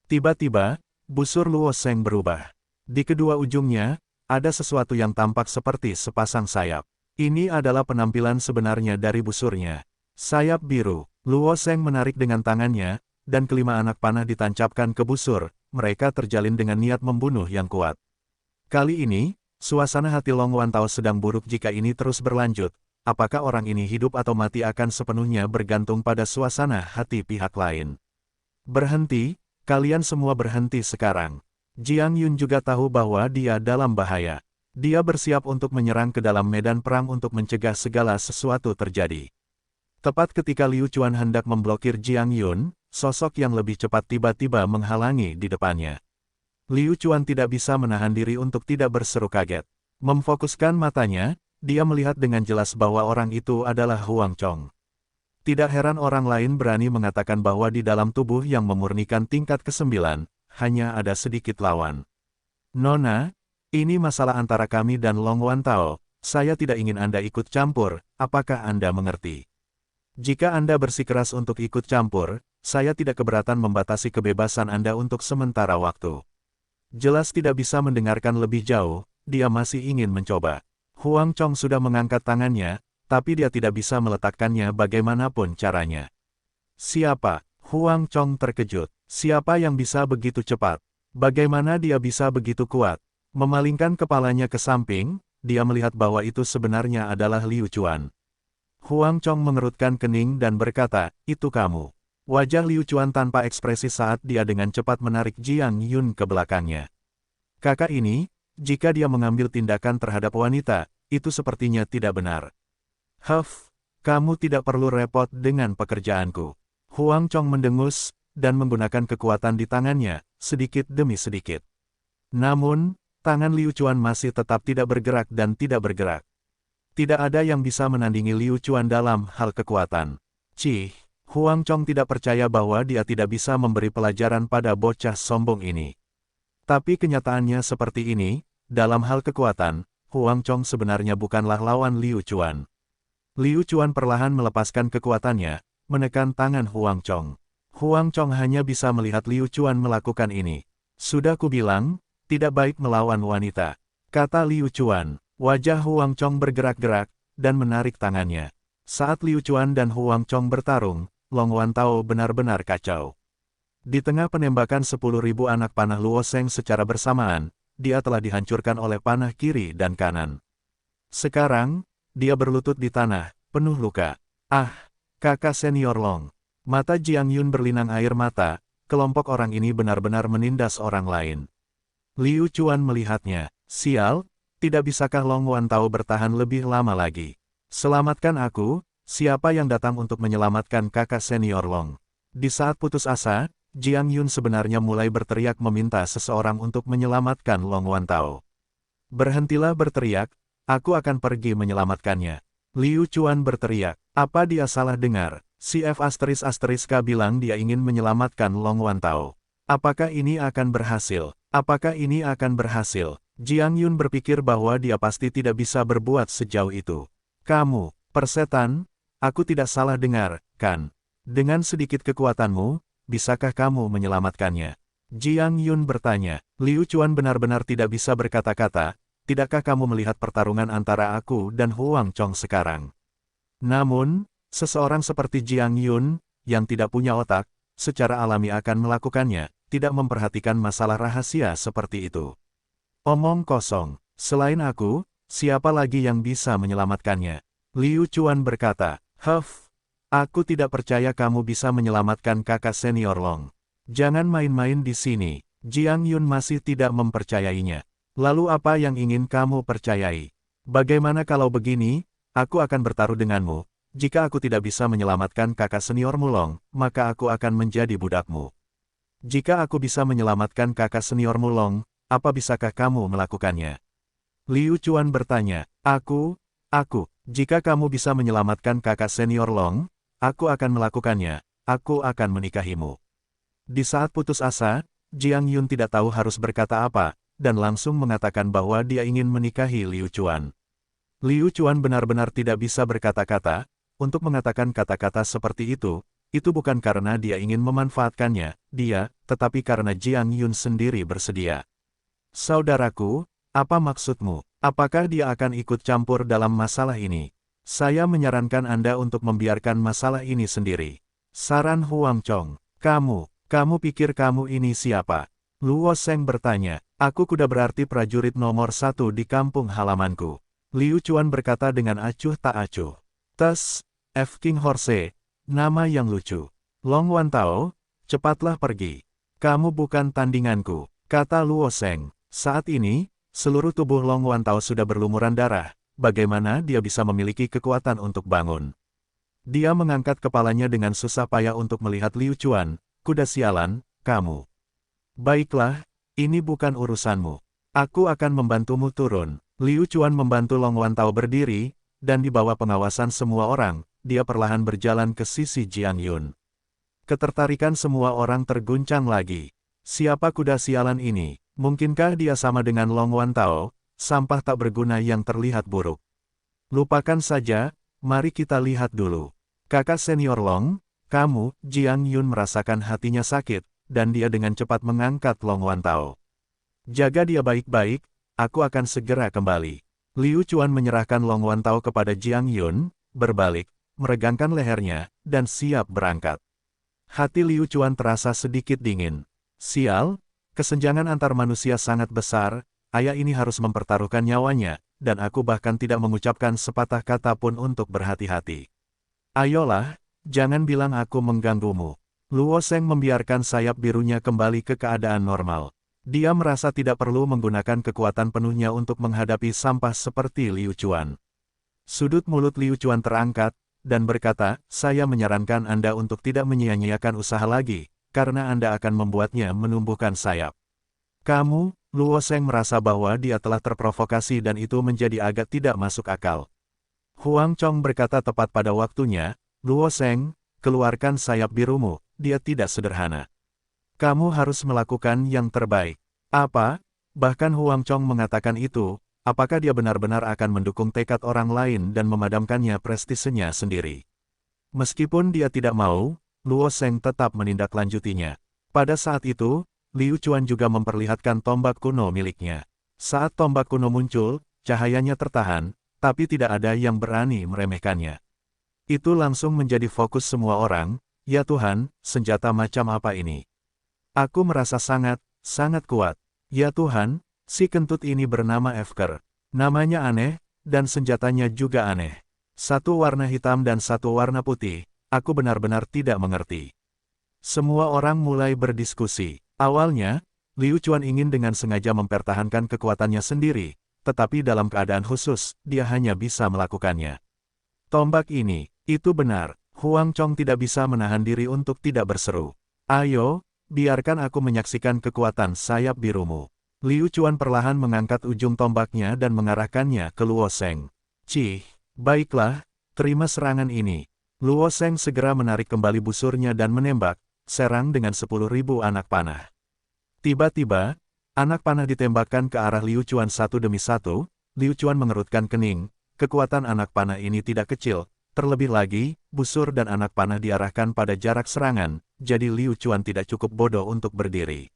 Tiba-tiba, busur Luo Sheng berubah. Di kedua ujungnya, ada sesuatu yang tampak seperti sepasang sayap. Ini adalah penampilan sebenarnya dari busurnya. Sayap biru. Luo Sheng menarik dengan tangannya, dan kelima anak panah ditancapkan ke busur, mereka terjalin dengan niat membunuh yang kuat. Kali ini, suasana hati Long Wantao sedang buruk jika ini terus berlanjut. Apakah orang ini hidup atau mati akan sepenuhnya bergantung pada suasana hati pihak lain. Berhenti, kalian semua berhenti sekarang. Jiang Yun juga tahu bahwa dia dalam bahaya. Dia bersiap untuk menyerang ke dalam medan perang untuk mencegah segala sesuatu terjadi. Tepat ketika Liu Chuan hendak memblokir Jiang Yun, sosok yang lebih cepat tiba-tiba menghalangi di depannya. Liu Chuan tidak bisa menahan diri untuk tidak berseru kaget. Memfokuskan matanya, dia melihat dengan jelas bahwa orang itu adalah Huang Chong. Tidak heran orang lain berani mengatakan bahwa di dalam tubuh yang memurnikan tingkat ke-9, hanya ada sedikit lawan. Nona, ini masalah antara kami dan Long Wantao, saya tidak ingin Anda ikut campur, apakah Anda mengerti? Jika Anda bersikeras untuk ikut campur, saya tidak keberatan membatasi kebebasan Anda untuk sementara waktu. Jelas tidak bisa mendengarkan lebih jauh, dia masih ingin mencoba. Huang Chong sudah mengangkat tangannya, tapi dia tidak bisa meletakkannya bagaimanapun caranya. Siapa? Huang Chong terkejut. Siapa yang bisa begitu cepat? Bagaimana dia bisa begitu kuat? Memalingkan kepalanya ke samping, dia melihat bahwa itu sebenarnya adalah Liu Chuan. Huang Chong mengerutkan kening dan berkata, itu kamu. Wajah Liu Chuan tanpa ekspresi saat dia dengan cepat menarik Jiang Yun ke belakangnya. Kakak ini, jika dia mengambil tindakan terhadap wanita, itu sepertinya tidak benar. Huff, kamu tidak perlu repot dengan pekerjaanku. Huang Chong mendengus, dan menggunakan kekuatan di tangannya, sedikit demi sedikit. Namun, tangan Liu Chuan masih tetap tidak bergerak dan tidak bergerak. Tidak ada yang bisa menandingi Liu Chuan dalam hal kekuatan. Cih, Huang Chong tidak percaya bahwa dia tidak bisa memberi pelajaran pada bocah sombong ini. Tapi kenyataannya seperti ini, dalam hal kekuatan, Huang Chong sebenarnya bukanlah lawan Liu Chuan. Liu Chuan perlahan melepaskan kekuatannya, menekan tangan Huang Chong. Huang Chong hanya bisa melihat Liu Chuan melakukan ini. Sudah kubilang, tidak baik melawan wanita, kata Liu Chuan. Wajah Huang Chong bergerak-gerak, dan menarik tangannya. Saat Liu Chuan dan Huang Chong bertarung, Long Wantao benar-benar kacau. Di tengah penembakan 10.000 anak panah Luo Sheng secara bersamaan, dia telah dihancurkan oleh panah kiri dan kanan. Sekarang, dia berlutut di tanah, penuh luka. Ah, kakak senior Long. Mata Jiang Yun berlinang air mata, kelompok orang ini benar-benar menindas orang lain. Liu Chuan melihatnya. Sial, tidak bisakah Long Wantao bertahan lebih lama lagi? Selamatkan aku, siapa yang datang untuk menyelamatkan kakak senior Long? Di saat putus asa, Jiang Yun sebenarnya mulai berteriak meminta seseorang untuk menyelamatkan Long Wantao. Berhentilah berteriak, aku akan pergi menyelamatkannya. Liu Chuan berteriak, apa dia salah dengar? Si F*** bilang dia ingin menyelamatkan Long Wantao. Apakah ini akan berhasil? Apakah ini akan berhasil? Jiang Yun berpikir bahwa dia pasti tidak bisa berbuat sejauh itu. Kamu, persetan, aku tidak salah dengar, kan? Dengan sedikit kekuatanmu, bisakah kamu menyelamatkannya? Jiang Yun bertanya. Liu Chuan benar-benar tidak bisa berkata-kata, tidakkah kamu melihat pertarungan antara aku dan Huang Chong sekarang? Namun, seseorang seperti Jiang Yun, yang tidak punya otak, secara alami akan melakukannya, tidak memperhatikan masalah rahasia seperti itu. Omong kosong, selain aku, siapa lagi yang bisa menyelamatkannya? Liu Chuan berkata, Huff, aku tidak percaya kamu bisa menyelamatkan kakak senior Long. Jangan main-main di sini. Jiang Yun masih tidak mempercayainya. Lalu apa yang ingin kamu percayai? Bagaimana kalau begini, aku akan bertaruh denganmu. Jika aku tidak bisa menyelamatkan kakak seniormu Long, maka aku akan menjadi budakmu. Jika aku bisa menyelamatkan kakak seniormu Long, apa bisakah kamu melakukannya? Liu Chuan bertanya, jika kamu bisa menyelamatkan kakak senior Long, aku akan melakukannya, aku akan menikahimu. Di saat putus asa, Jiang Yun tidak tahu harus berkata apa, dan langsung mengatakan bahwa dia ingin menikahi Liu Chuan. Liu Chuan benar-benar tidak bisa berkata-kata, untuk mengatakan kata-kata seperti itu bukan karena dia ingin memanfaatkannya, tetapi karena Jiang Yun sendiri bersedia. Saudaraku, apa maksudmu? Apakah dia akan ikut campur dalam masalah ini? Saya menyarankan Anda untuk membiarkan masalah ini sendiri. Saran Huang Chong. Kamu pikir kamu ini siapa? Luo Sheng bertanya. Aku kuda berarti prajurit nomor 1 di kampung halamanku. Liu Chuan berkata dengan acuh tak acuh. Tes, F. King Horse, nama yang lucu. Long Wantao, cepatlah pergi. Kamu bukan tandinganku, kata Luo Sheng. Saat ini, seluruh tubuh Long Wantao sudah berlumuran darah, bagaimana dia bisa memiliki kekuatan untuk bangun? Dia mengangkat kepalanya dengan susah payah untuk melihat Liu Chuan, kuda sialan, kamu. Baiklah, ini bukan urusanmu. Aku akan membantumu turun. Liu Chuan membantu Long Wantao berdiri, dan di bawah pengawasan semua orang, dia perlahan berjalan ke sisi Jiang Yun. Ketertarikan semua orang terguncang lagi. Siapa kuda sialan ini? Mungkinkah dia sama dengan Long Wantao, sampah tak berguna yang terlihat buruk? Lupakan saja, mari kita lihat dulu. Kakak senior Long, kamu, Jiang Yun merasakan hatinya sakit, dan dia dengan cepat mengangkat Long Wantao. Jaga dia baik-baik, aku akan segera kembali. Liu Chuan menyerahkan Long Wantao kepada Jiang Yun, berbalik, meregangkan lehernya, dan siap berangkat. Hati Liu Chuan terasa sedikit dingin. Sial, kesenjangan antar manusia sangat besar, ayah ini harus mempertaruhkan nyawanya, dan aku bahkan tidak mengucapkan sepatah kata pun untuk berhati-hati. Ayolah, jangan bilang aku mengganggumu. Luo Sheng membiarkan sayap birunya kembali ke keadaan normal. Dia merasa tidak perlu menggunakan kekuatan penuhnya untuk menghadapi sampah seperti Liu Chuan. Sudut mulut Liu Chuan terangkat, dan berkata, saya menyarankan Anda untuk tidak menyia-nyiakan usaha lagi, karena Anda akan membuatnya menumbuhkan sayap. Kamu, Luo Sheng merasa bahwa dia telah terprovokasi dan itu menjadi agak tidak masuk akal. Huang Chong berkata tepat pada waktunya, Luo Sheng, keluarkan sayap birumu, dia tidak sederhana. Kamu harus melakukan yang terbaik. Apa? Bahkan Huang Chong mengatakan itu, apakah dia benar-benar akan mendukung tekad orang lain dan memadamkannya prestisenya sendiri? Meskipun dia tidak mau, Luo Sheng tetap menindaklanjutinya. Pada saat itu, Liu Chuan juga memperlihatkan tombak kuno miliknya. Saat tombak kuno muncul, cahayanya tertahan, tapi tidak ada yang berani meremehkannya. Itu langsung menjadi fokus semua orang, ya Tuhan, senjata macam apa ini? Aku merasa sangat kuat. Ya Tuhan, si kentut ini bernama Efker. Namanya aneh, dan senjatanya juga aneh. Satu warna hitam dan satu warna putih, aku benar-benar tidak mengerti. Semua orang mulai berdiskusi. Awalnya, Liu Chuan ingin dengan sengaja mempertahankan kekuatannya sendiri, tetapi dalam keadaan khusus, dia hanya bisa melakukannya. Tombak ini, itu benar, Huang Chong tidak bisa menahan diri untuk tidak berseru. Ayo, biarkan aku menyaksikan kekuatan sayap birumu. Liu Chuan perlahan mengangkat ujung tombaknya dan mengarahkannya ke Luo Sheng. Cih, baiklah, terima serangan ini. Luo Sheng segera menarik kembali busurnya dan menembak, serang dengan 10.000 anak panah. Tiba-tiba, anak panah ditembakkan ke arah Liu Chuan satu demi satu. Liu Chuan mengerutkan kening, kekuatan anak panah ini tidak kecil. Terlebih lagi, busur dan anak panah diarahkan pada jarak serangan, jadi Liu Chuan tidak cukup bodoh untuk berdiri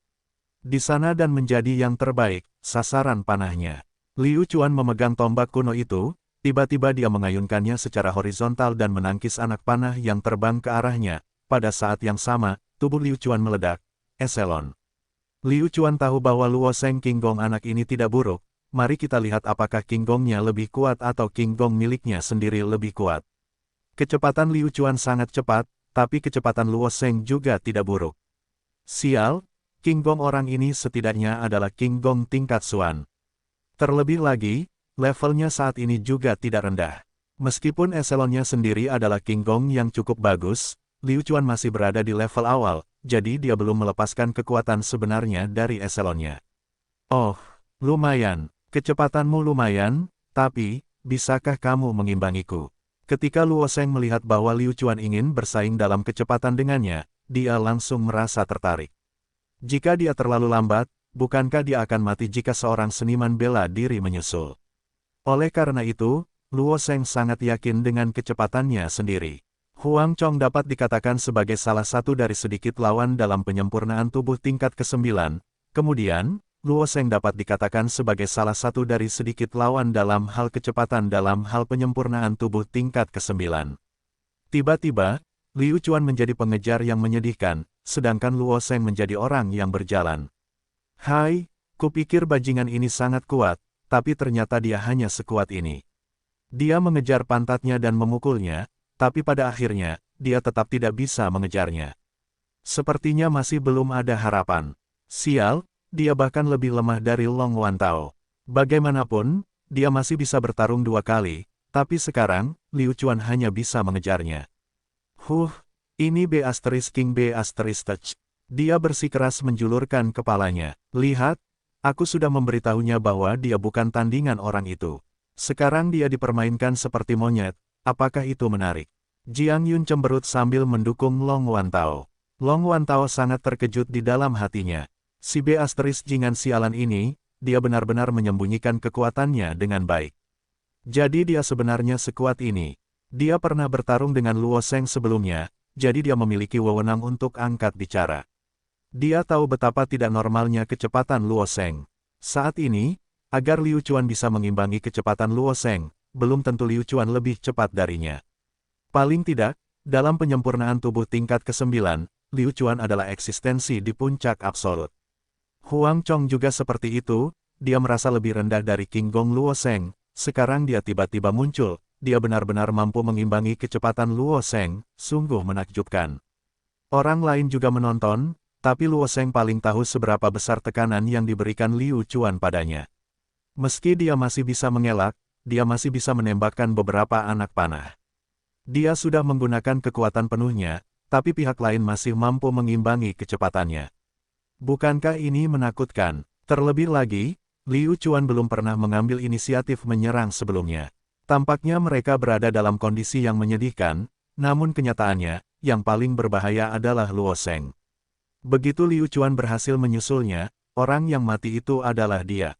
di sana dan menjadi yang terbaik, sasaran panahnya. Liu Chuan memegang tombak kuno itu, tiba-tiba dia mengayunkannya secara horizontal dan menangkis anak panah yang terbang ke arahnya. Pada saat yang sama, tubuh Liu Chuan meledak. Eselon. Liu Chuan tahu bahwa Luo Sheng King Gong anak ini tidak buruk, mari kita lihat apakah King Gongnya lebih kuat atau King Gong miliknya sendiri lebih kuat. Kecepatan Liu Chuan sangat cepat, tapi kecepatan Luo Sheng juga tidak buruk. Sial, King Gong orang ini setidaknya adalah King Gong tingkat Xuan. Terlebih lagi, levelnya saat ini juga tidak rendah. Meskipun eselonnya sendiri adalah King Gong yang cukup bagus, Liu Chuan masih berada di level awal, jadi dia belum melepaskan kekuatan sebenarnya dari eselonnya. Oh, lumayan, kecepatanmu lumayan, tapi, bisakah kamu mengimbangiku? Ketika Luo Sheng melihat bahwa Liu Chuan ingin bersaing dalam kecepatan dengannya, dia langsung merasa tertarik. Jika dia terlalu lambat, bukankah dia akan mati jika seorang seniman bela diri menyusul? Oleh karena itu, Luo Sheng sangat yakin dengan kecepatannya sendiri. Huang Chong dapat dikatakan sebagai salah satu dari sedikit lawan dalam penyempurnaan tubuh tingkat ke-9, kemudian, Luo Sheng dapat dikatakan sebagai salah satu dari sedikit lawan dalam hal kecepatan dalam hal penyempurnaan tubuh tingkat ke-9. Tiba-tiba, Liu Chuan menjadi pengejar yang menyedihkan, sedangkan Luo Sheng menjadi orang yang berjalan. Hai, kupikir bajingan ini sangat kuat, tapi ternyata dia hanya sekuat ini. Dia mengejar pantatnya dan memukulnya, tapi pada akhirnya, dia tetap tidak bisa mengejarnya. Sepertinya masih belum ada harapan. Sial, dia bahkan lebih lemah dari Long Wantao. Bagaimanapun, dia masih bisa bertarung 2 kali, tapi sekarang, Liu Chuan hanya bisa mengejarnya. Ini B** King B** Touch. Dia bersikeras menjulurkan kepalanya. Lihat, aku sudah memberitahunya bahwa dia bukan tandingan orang itu. Sekarang dia dipermainkan seperti monyet, apakah itu menarik? Jiang Yun cemberut sambil mendukung Long Wantao. Long Wantao sangat terkejut di dalam hatinya. Si B** Jingan sialan ini, dia benar-benar menyembunyikan kekuatannya dengan baik. Jadi dia sebenarnya sekuat ini. Dia pernah bertarung dengan Luo Sheng sebelumnya, jadi dia memiliki wewenang untuk angkat bicara. Dia tahu betapa tidak normalnya kecepatan Luo Sheng. Saat ini, agar Liu Chuan bisa mengimbangi kecepatan Luo Sheng, belum tentu Liu Chuan lebih cepat darinya. Paling tidak, dalam penyempurnaan tubuh tingkat ke-9, Liu Chuan adalah eksistensi di puncak absolut. Huang Chong juga seperti itu, dia merasa lebih rendah dari King Gong Luo Sheng, sekarang dia tiba-tiba muncul, dia benar-benar mampu mengimbangi kecepatan Luo Sheng, sungguh menakjubkan. Orang lain juga menonton, tapi Luo Sheng paling tahu seberapa besar tekanan yang diberikan Liu Chuan padanya. Meski dia masih bisa mengelak, dia masih bisa menembakkan beberapa anak panah. Dia sudah menggunakan kekuatan penuhnya, tapi pihak lain masih mampu mengimbangi kecepatannya. Bukankah ini menakutkan? Terlebih lagi, Liu Chuan belum pernah mengambil inisiatif menyerang sebelumnya. Tampaknya mereka berada dalam kondisi yang menyedihkan, namun kenyataannya, yang paling berbahaya adalah Luo Sheng. Begitu Liu Chuan berhasil menyusulnya, orang yang mati itu adalah dia.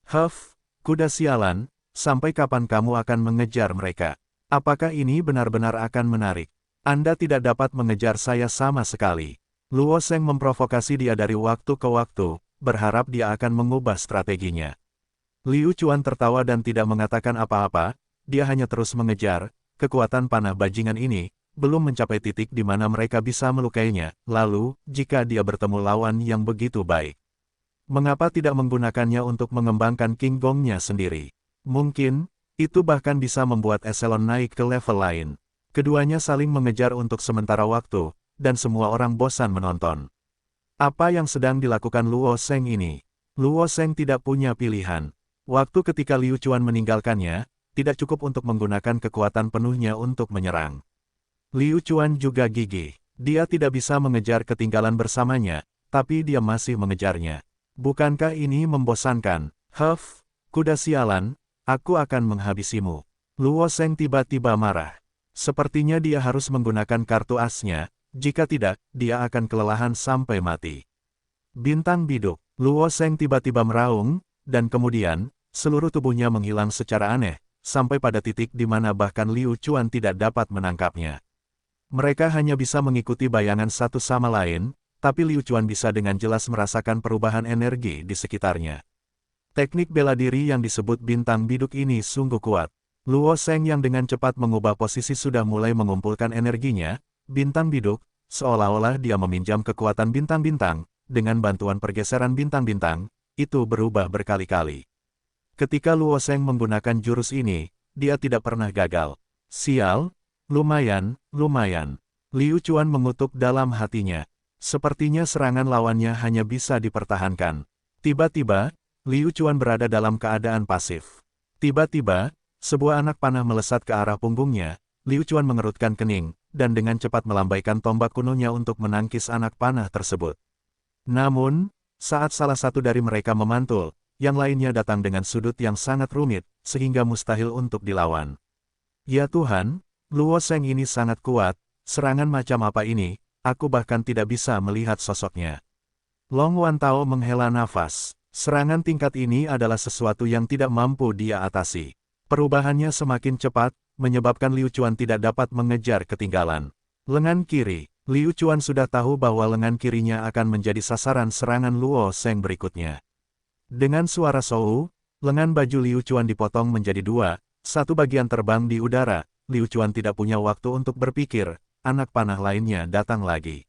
Huff, kuda sialan, sampai kapan kamu akan mengejar mereka? Apakah ini benar-benar akan menarik? Anda tidak dapat mengejar saya sama sekali. Luo Sheng memprovokasi dia dari waktu ke waktu, berharap dia akan mengubah strateginya. Liu Chuan tertawa dan tidak mengatakan apa-apa, dia hanya terus mengejar. Kekuatan panah bajingan ini belum mencapai titik di mana mereka bisa melukainya. Lalu, jika dia bertemu lawan yang begitu baik, mengapa tidak menggunakannya untuk mengembangkan King Gongnya sendiri? Mungkin itu bahkan bisa membuat Eselon naik ke level lain. Keduanya saling mengejar untuk sementara waktu, dan semua orang bosan menonton. Apa yang sedang dilakukan Luo Sheng ini? Luo Sheng tidak punya pilihan. Waktu ketika Liu Chuan meninggalkannya, tidak cukup untuk menggunakan kekuatan penuhnya untuk menyerang. Liu Chuan juga gigih. Dia tidak bisa mengejar ketinggalan bersamanya, tapi dia masih mengejarnya. Bukankah ini membosankan? Huff, kuda sialan, aku akan menghabisimu. Luo Sheng tiba-tiba marah. Sepertinya dia harus menggunakan kartu asnya, jika tidak, dia akan kelelahan sampai mati. Bintang biduk, Luo Sheng tiba-tiba meraung, dan kemudian, seluruh tubuhnya menghilang secara aneh, sampai pada titik di mana bahkan Liu Chuan tidak dapat menangkapnya. Mereka hanya bisa mengikuti bayangan satu sama lain, tapi Liu Chuan bisa dengan jelas merasakan perubahan energi di sekitarnya. Teknik bela diri yang disebut bintang biduk ini sungguh kuat. Luo Sheng yang dengan cepat mengubah posisi sudah mulai mengumpulkan energinya. Bintang biduk, seolah-olah dia meminjam kekuatan bintang-bintang, dengan bantuan pergeseran bintang-bintang, itu berubah berkali-kali. Ketika Luo Sheng menggunakan jurus ini, dia tidak pernah gagal. Sial, lumayan. Liu Chuan mengutuk dalam hatinya. Sepertinya serangan lawannya hanya bisa dipertahankan. Tiba-tiba, Liu Chuan berada dalam keadaan pasif. Tiba-tiba, sebuah anak panah melesat ke arah punggungnya. Liu Chuan mengerutkan kening, dan dengan cepat melambaikan tombak kunonya untuk menangkis anak panah tersebut. Namun, saat salah satu dari mereka memantul, yang lainnya datang dengan sudut yang sangat rumit, sehingga mustahil untuk dilawan. Ya Tuhan, Luo Sheng ini sangat kuat, serangan macam apa ini, aku bahkan tidak bisa melihat sosoknya. Long Wantao menghela nafas. Serangan tingkat ini adalah sesuatu yang tidak mampu dia atasi. Perubahannya semakin cepat, menyebabkan Liu Chuan tidak dapat mengejar ketinggalan. Lengan kiri, Liu Chuan sudah tahu bahwa lengan kirinya akan menjadi sasaran serangan Luo Sheng berikutnya. Dengan suara sou, lengan baju Liu Chuan dipotong menjadi dua, satu bagian terbang di udara. Liu Chuan tidak punya waktu untuk berpikir, anak panah lainnya datang lagi.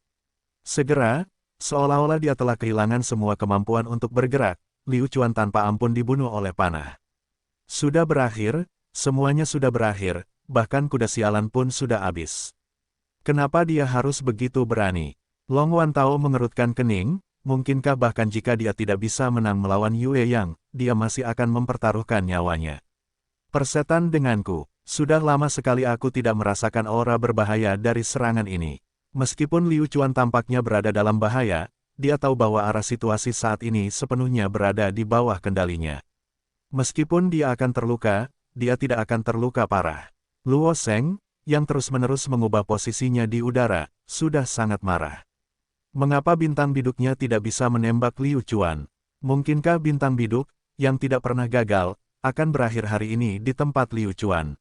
Segera, seolah-olah dia telah kehilangan semua kemampuan untuk bergerak, Liu Chuan tanpa ampun dibunuh oleh panah. Sudah berakhir, semuanya sudah berakhir, bahkan kuda sialan pun sudah habis. Kenapa dia harus begitu berani? Long Wantao mengerutkan kening, mungkinkah bahkan jika dia tidak bisa menang melawan Yue Yang, dia masih akan mempertaruhkan nyawanya. Persetan denganku, sudah lama sekali aku tidak merasakan aura berbahaya dari serangan ini. Meskipun Liu Chuan tampaknya berada dalam bahaya, dia tahu bahwa arah situasi saat ini sepenuhnya berada di bawah kendalinya. Meskipun dia akan terluka, dia tidak akan terluka parah. Luo Sheng, yang terus-menerus mengubah posisinya di udara, sudah sangat marah. Mengapa bintang biduknya tidak bisa menembak Liu Chuan? Mungkinkah bintang biduk, yang tidak pernah gagal, akan berakhir hari ini di tempat Liu Chuan?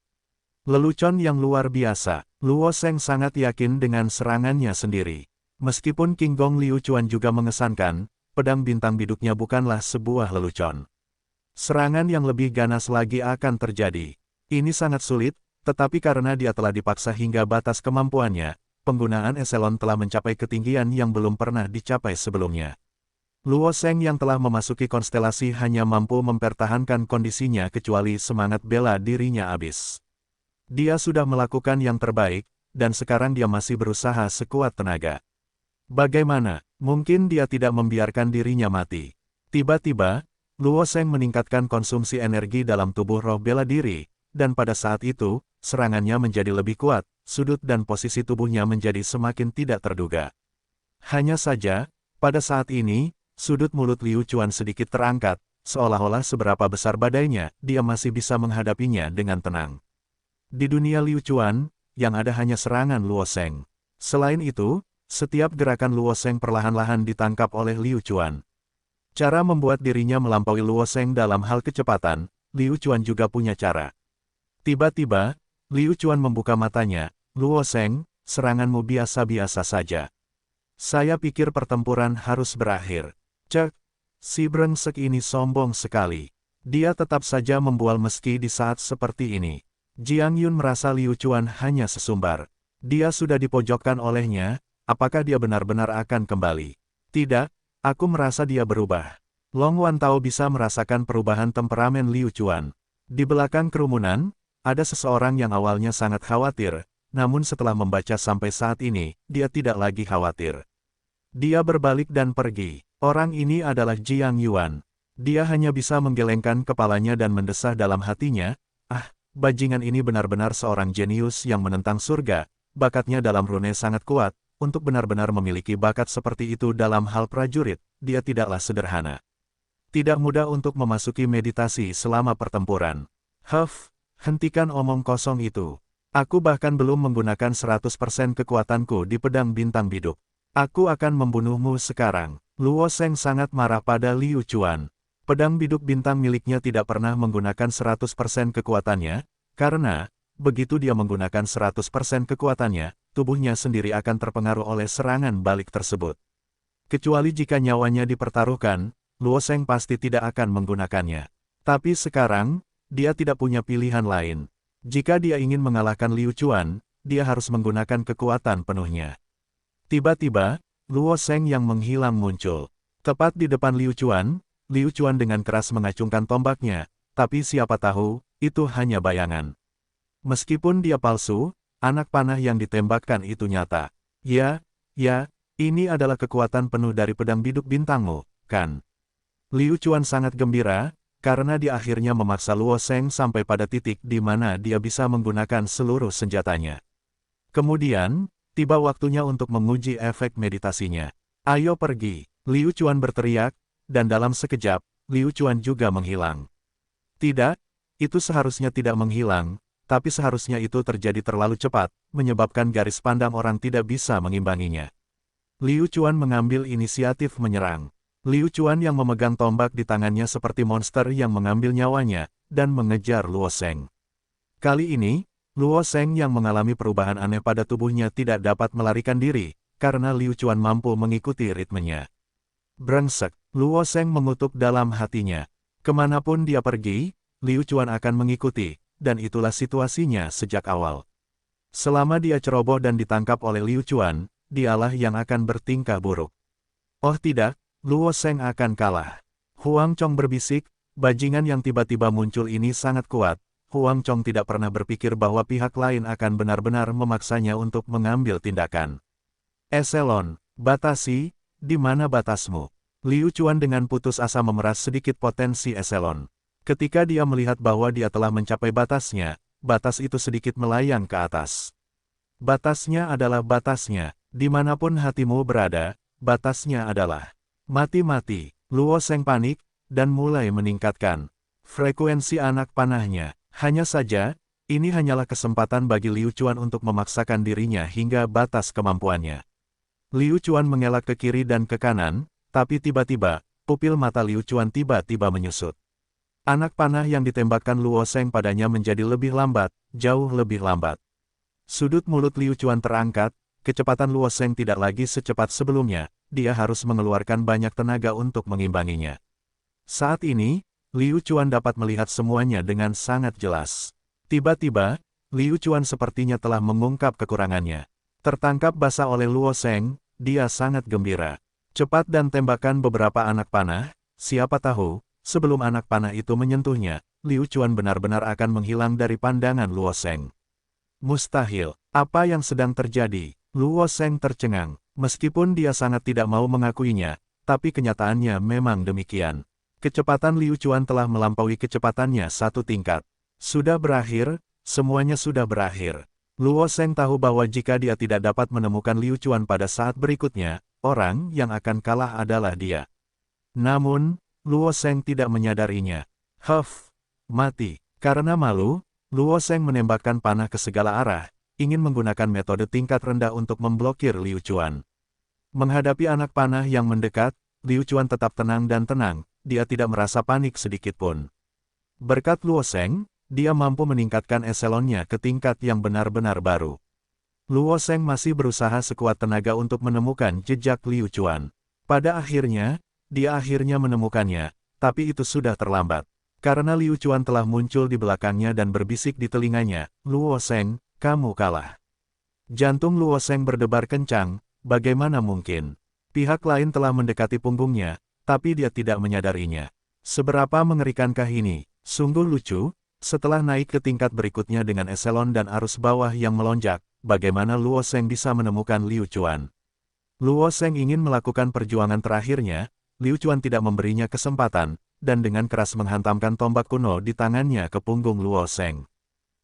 Lelucon yang luar biasa, Luo Sheng sangat yakin dengan serangannya sendiri. Meskipun King Gong Liu Chuan juga mengesankan, pedang bintang biduknya bukanlah sebuah lelucon. Serangan yang lebih ganas lagi akan terjadi. Ini sangat sulit, tetapi karena dia telah dipaksa hingga batas kemampuannya, penggunaan eselon telah mencapai ketinggian yang belum pernah dicapai sebelumnya. Luo Sheng yang telah memasuki konstelasi hanya mampu mempertahankan kondisinya kecuali semangat bela dirinya habis. Dia sudah melakukan yang terbaik, dan sekarang dia masih berusaha sekuat tenaga. Bagaimana? Mungkin dia tidak membiarkan dirinya mati. Tiba-tiba, Luo Sheng meningkatkan konsumsi energi dalam tubuh roh bela diri, dan pada saat itu, serangannya menjadi lebih kuat, sudut dan posisi tubuhnya menjadi semakin tidak terduga. Hanya saja, pada saat ini, sudut mulut Liu Chuan sedikit terangkat, seolah-olah seberapa besar badainya, dia masih bisa menghadapinya dengan tenang. Di dunia Liu Chuan, yang ada hanya serangan Luo Sheng. Selain itu, setiap gerakan Luo Sheng perlahan-lahan ditangkap oleh Liu Chuan. Cara membuat dirinya melampaui Luo Sheng dalam hal kecepatan, Liu Chuan juga punya cara. Tiba-tiba, Liu Chuan membuka matanya, "Luo Sheng, seranganmu biasa-biasa saja. Saya pikir pertempuran harus berakhir." Cek, si brengsek ini sombong sekali. Dia tetap saja membual meski di saat seperti ini. Jiang Yun merasa Liu Chuan hanya sesumbar. Dia sudah dipojokkan olehnya, apakah dia benar-benar akan kembali? Tidak, aku merasa dia berubah. Long Wantao bisa merasakan perubahan temperamen Liu Chuan. Di belakang kerumunan, ada seseorang yang awalnya sangat khawatir, namun setelah membaca sampai saat ini, dia tidak lagi khawatir. Dia berbalik dan pergi. Orang ini adalah Jiang Yuan. Dia hanya bisa menggelengkan kepalanya dan mendesah dalam hatinya, "Ah, bajingan ini benar-benar seorang jenius yang menentang surga, bakatnya dalam rune sangat kuat, untuk benar-benar memiliki bakat seperti itu dalam hal prajurit, dia tidaklah sederhana. Tidak mudah untuk memasuki meditasi selama pertempuran." "Huff, hentikan omong kosong itu. Aku bahkan belum menggunakan 100% kekuatanku di pedang bintang biduk. Aku akan membunuhmu sekarang." Luo Sheng sangat marah pada Liu Chuan. Pedang biduk bintang miliknya tidak pernah menggunakan 100% kekuatannya, karena, begitu dia menggunakan 100% kekuatannya, tubuhnya sendiri akan terpengaruh oleh serangan balik tersebut. Kecuali jika nyawanya dipertaruhkan, Luo Sheng pasti tidak akan menggunakannya. Tapi sekarang, dia tidak punya pilihan lain. Jika dia ingin mengalahkan Liu Chuan, dia harus menggunakan kekuatan penuhnya. Tiba-tiba, Luo Sheng yang menghilang muncul. Tepat di depan Liu Chuan dengan keras mengacungkan tombaknya, tapi siapa tahu, itu hanya bayangan. Meskipun dia palsu, anak panah yang ditembakkan itu nyata. Ya, ini adalah kekuatan penuh dari pedang biduk bintangmu, kan? Liu Chuan sangat gembira, karena dia akhirnya memaksa Luo Sheng sampai pada titik di mana dia bisa menggunakan seluruh senjatanya. Kemudian, tiba waktunya untuk menguji efek meditasinya. "Ayo pergi!" Liu Chuan berteriak, dan dalam sekejap, Liu Chuan juga menghilang. Tidak, itu seharusnya tidak menghilang, tapi seharusnya itu terjadi terlalu cepat, menyebabkan garis pandang orang tidak bisa mengimbanginya. Liu Chuan mengambil inisiatif menyerang. Liu Chuan yang memegang tombak di tangannya seperti monster yang mengambil nyawanya, dan mengejar Luo Sheng. Kali ini, Luo Sheng yang mengalami perubahan aneh pada tubuhnya tidak dapat melarikan diri, karena Liu Chuan mampu mengikuti ritmenya. Brengsek, Luo Sheng mengutuk dalam hatinya. Kemanapun dia pergi, Liu Chuan akan mengikuti, dan itulah situasinya sejak awal. Selama dia ceroboh dan ditangkap oleh Liu Chuan, dialah yang akan bertingkah buruk. Oh tidak, Luo Sheng akan kalah. Huang Chong berbisik, bajingan yang tiba-tiba muncul ini sangat kuat. Huang Chong tidak pernah berpikir bahwa pihak lain akan benar-benar memaksanya untuk mengambil tindakan. "Eselon, batasi, di mana batasmu?" Liu Chuan dengan putus asa memeras sedikit potensi Eselon. Ketika dia melihat bahwa dia telah mencapai batasnya, batas itu sedikit melayang ke atas. Batasnya adalah batasnya, dimanapun hatimu berada, batasnya adalah mati-mati. Luo Sheng panik, dan mulai meningkatkan frekuensi anak panahnya. Hanya saja, ini hanyalah kesempatan bagi Liu Chuan untuk memaksakan dirinya hingga batas kemampuannya. Liu Chuan mengelak ke kiri dan ke kanan, tapi tiba-tiba, pupil mata Liu Chuan tiba-tiba menyusut. Anak panah yang ditembakkan Luo Sheng padanya menjadi lebih lambat, jauh lebih lambat. Sudut mulut Liu Chuan terangkat, kecepatan Luo Sheng tidak lagi secepat sebelumnya, dia harus mengeluarkan banyak tenaga untuk mengimbanginya. Saat ini, Liu Chuan dapat melihat semuanya dengan sangat jelas. Tiba-tiba, Liu Chuan sepertinya telah mengungkap kekurangannya. Tertangkap basah oleh Luo Sheng, dia sangat gembira. Cepat dan tembakan beberapa anak panah, siapa tahu, sebelum anak panah itu menyentuhnya, Liu Chuan benar-benar akan menghilang dari pandangan Luo Sheng. Mustahil. Apa yang sedang terjadi? Luo Sheng tercengang. Meskipun dia sangat tidak mau mengakuinya, tapi kenyataannya memang demikian. Kecepatan Liu Chuan telah melampaui kecepatannya satu tingkat. Sudah berakhir, semuanya sudah berakhir. Luo Sheng tahu bahwa jika dia tidak dapat menemukan Liu Chuan pada saat berikutnya, orang yang akan kalah adalah dia. Namun, Luo Sheng tidak menyadarinya. Mati. Karena malu, Luo Sheng menembakkan panah ke segala arah, ingin menggunakan metode tingkat rendah untuk memblokir Liu Chuan. Menghadapi anak panah yang mendekat, Liu Chuan tetap tenang dan tenang, dia tidak merasa panik sedikitpun. Berkat Luo Sheng, dia mampu meningkatkan eselonnya ke tingkat yang benar-benar baru. Luo Sheng masih berusaha sekuat tenaga untuk menemukan jejak Liu Chuan. Pada akhirnya, dia akhirnya menemukannya, tapi itu sudah terlambat. Karena Liu Chuan telah muncul di belakangnya dan berbisik di telinganya, "Luo Sheng, kamu kalah." Jantung Luo Sheng berdebar kencang, bagaimana mungkin? Pihak lain telah mendekati punggungnya, tapi dia tidak menyadarinya. Seberapa mengerikankah ini? Sungguh lucu. Setelah naik ke tingkat berikutnya dengan eselon dan arus bawah yang melonjak, bagaimana Luo Sheng bisa menemukan Liu Chuan? Luo Sheng ingin melakukan perjuangan terakhirnya, Liu Chuan tidak memberinya kesempatan, dan dengan keras menghantamkan tombak kuno di tangannya ke punggung Luo Sheng.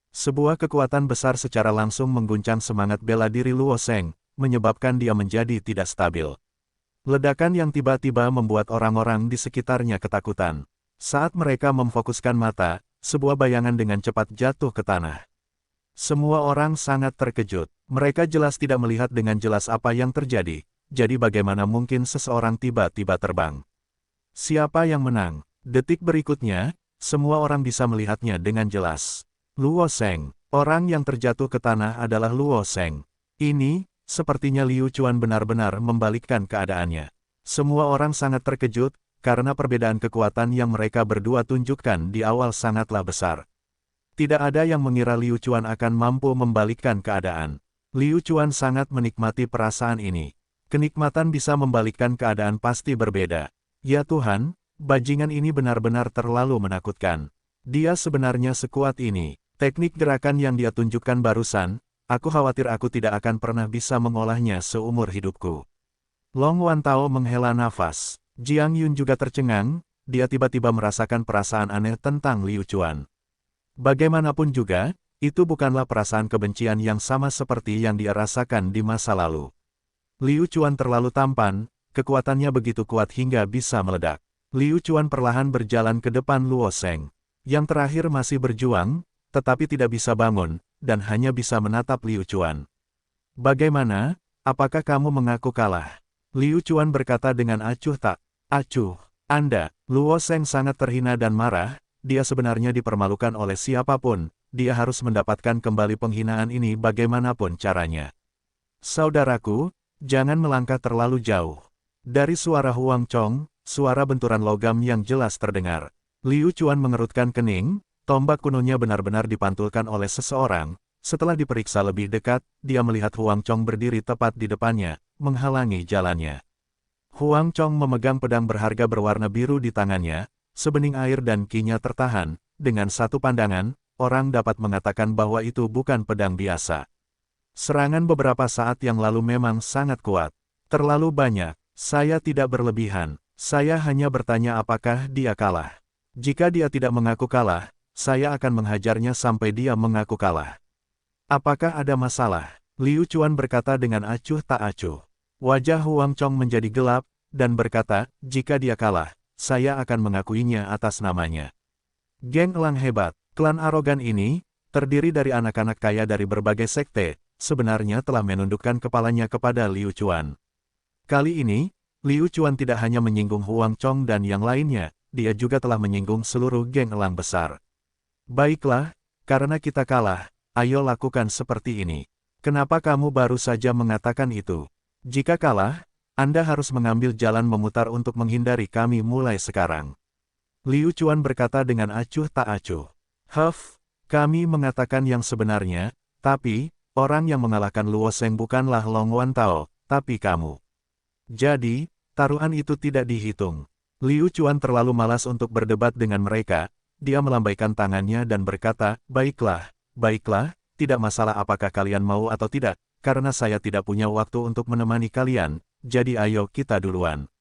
Sebuah kekuatan besar secara langsung mengguncang semangat bela diri Luo Sheng, menyebabkan dia menjadi tidak stabil. Ledakan yang tiba-tiba membuat orang-orang di sekitarnya ketakutan. Saat mereka memfokuskan mata, sebuah bayangan dengan cepat jatuh ke tanah. Semua orang sangat terkejut. Mereka jelas tidak melihat dengan jelas apa yang terjadi, jadi bagaimana mungkin seseorang tiba-tiba terbang? Siapa yang menang? Detik berikutnya, semua orang bisa melihatnya dengan jelas. Luo Sheng. Orang yang terjatuh ke tanah adalah Luo Sheng. Ini, sepertinya Liu Chuan benar-benar membalikkan keadaannya. Semua orang sangat terkejut, karena perbedaan kekuatan yang mereka berdua tunjukkan di awal sangatlah besar. Tidak ada yang mengira Liu Chuan akan mampu membalikkan keadaan. Liu Chuan sangat menikmati perasaan ini. Kenikmatan bisa membalikkan keadaan pasti berbeda. Ya Tuhan, bajingan ini benar-benar terlalu menakutkan. Dia sebenarnya sekuat ini. Teknik gerakan yang dia tunjukkan barusan, aku khawatir aku tidak akan pernah bisa mengolahnya seumur hidupku. Long Wantao menghela nafas. Jiang Yun juga tercengang, dia tiba-tiba merasakan perasaan aneh tentang Liu Chuan. Bagaimanapun juga, itu bukanlah perasaan kebencian yang sama seperti yang dia rasakan di masa lalu. Liu Chuan terlalu tampan, kekuatannya begitu kuat hingga bisa meledak. Liu Chuan perlahan berjalan ke depan Luo Sheng. Yang terakhir masih berjuang, tetapi tidak bisa bangun, dan hanya bisa menatap Liu Chuan. "Bagaimana? Apakah kamu mengaku kalah?" Liu Chuan berkata dengan acuh tak acuh. "Anda." Luo Sheng sangat terhina dan marah, dia sebenarnya dipermalukan oleh siapapun, dia harus mendapatkan kembali penghinaan ini bagaimanapun caranya. "Saudaraku, jangan melangkah terlalu jauh." Dari suara Huang Chong, suara benturan logam yang jelas terdengar. Liu Chuan mengerutkan kening, tombak kunonya benar-benar dipantulkan oleh seseorang. Setelah diperiksa lebih dekat, dia melihat Huang Chong berdiri tepat di depannya, menghalangi jalannya. Huang Chong memegang pedang berharga berwarna biru di tangannya, sebening air dan kinya tertahan, dengan satu pandangan, orang dapat mengatakan bahwa itu bukan pedang biasa. Serangan beberapa saat yang lalu memang sangat kuat. Terlalu banyak, saya tidak berlebihan, saya hanya bertanya apakah dia kalah. Jika dia tidak mengaku kalah, saya akan menghajarnya sampai dia mengaku kalah. Apakah ada masalah? Liu Chuan berkata dengan acuh tak acuh. Wajah Huang Chong menjadi gelap, dan berkata, jika dia kalah, saya akan mengakuinya atas namanya. Geng Elang hebat, klan arogan ini, terdiri dari anak-anak kaya dari berbagai sekte, sebenarnya telah menundukkan kepalanya kepada Liu Chuan. Kali ini, Liu Chuan tidak hanya menyinggung Huang Chong dan yang lainnya, dia juga telah menyinggung seluruh geng elang besar. Baiklah, karena kita kalah, ayo lakukan seperti ini. Kenapa kamu baru saja mengatakan itu? Jika kalah, Anda harus mengambil jalan memutar untuk menghindari kami mulai sekarang. Liu Chuan berkata dengan acuh tak acuh. Kami mengatakan yang sebenarnya, tapi, orang yang mengalahkan Luo Sheng bukanlah Long Wantao, tapi kamu. Jadi, taruhan itu tidak dihitung. Liu Chuan terlalu malas untuk berdebat dengan mereka, dia melambaikan tangannya dan berkata, baiklah, tidak masalah apakah kalian mau atau tidak, karena saya tidak punya waktu untuk menemani kalian, jadi ayo kita duluan.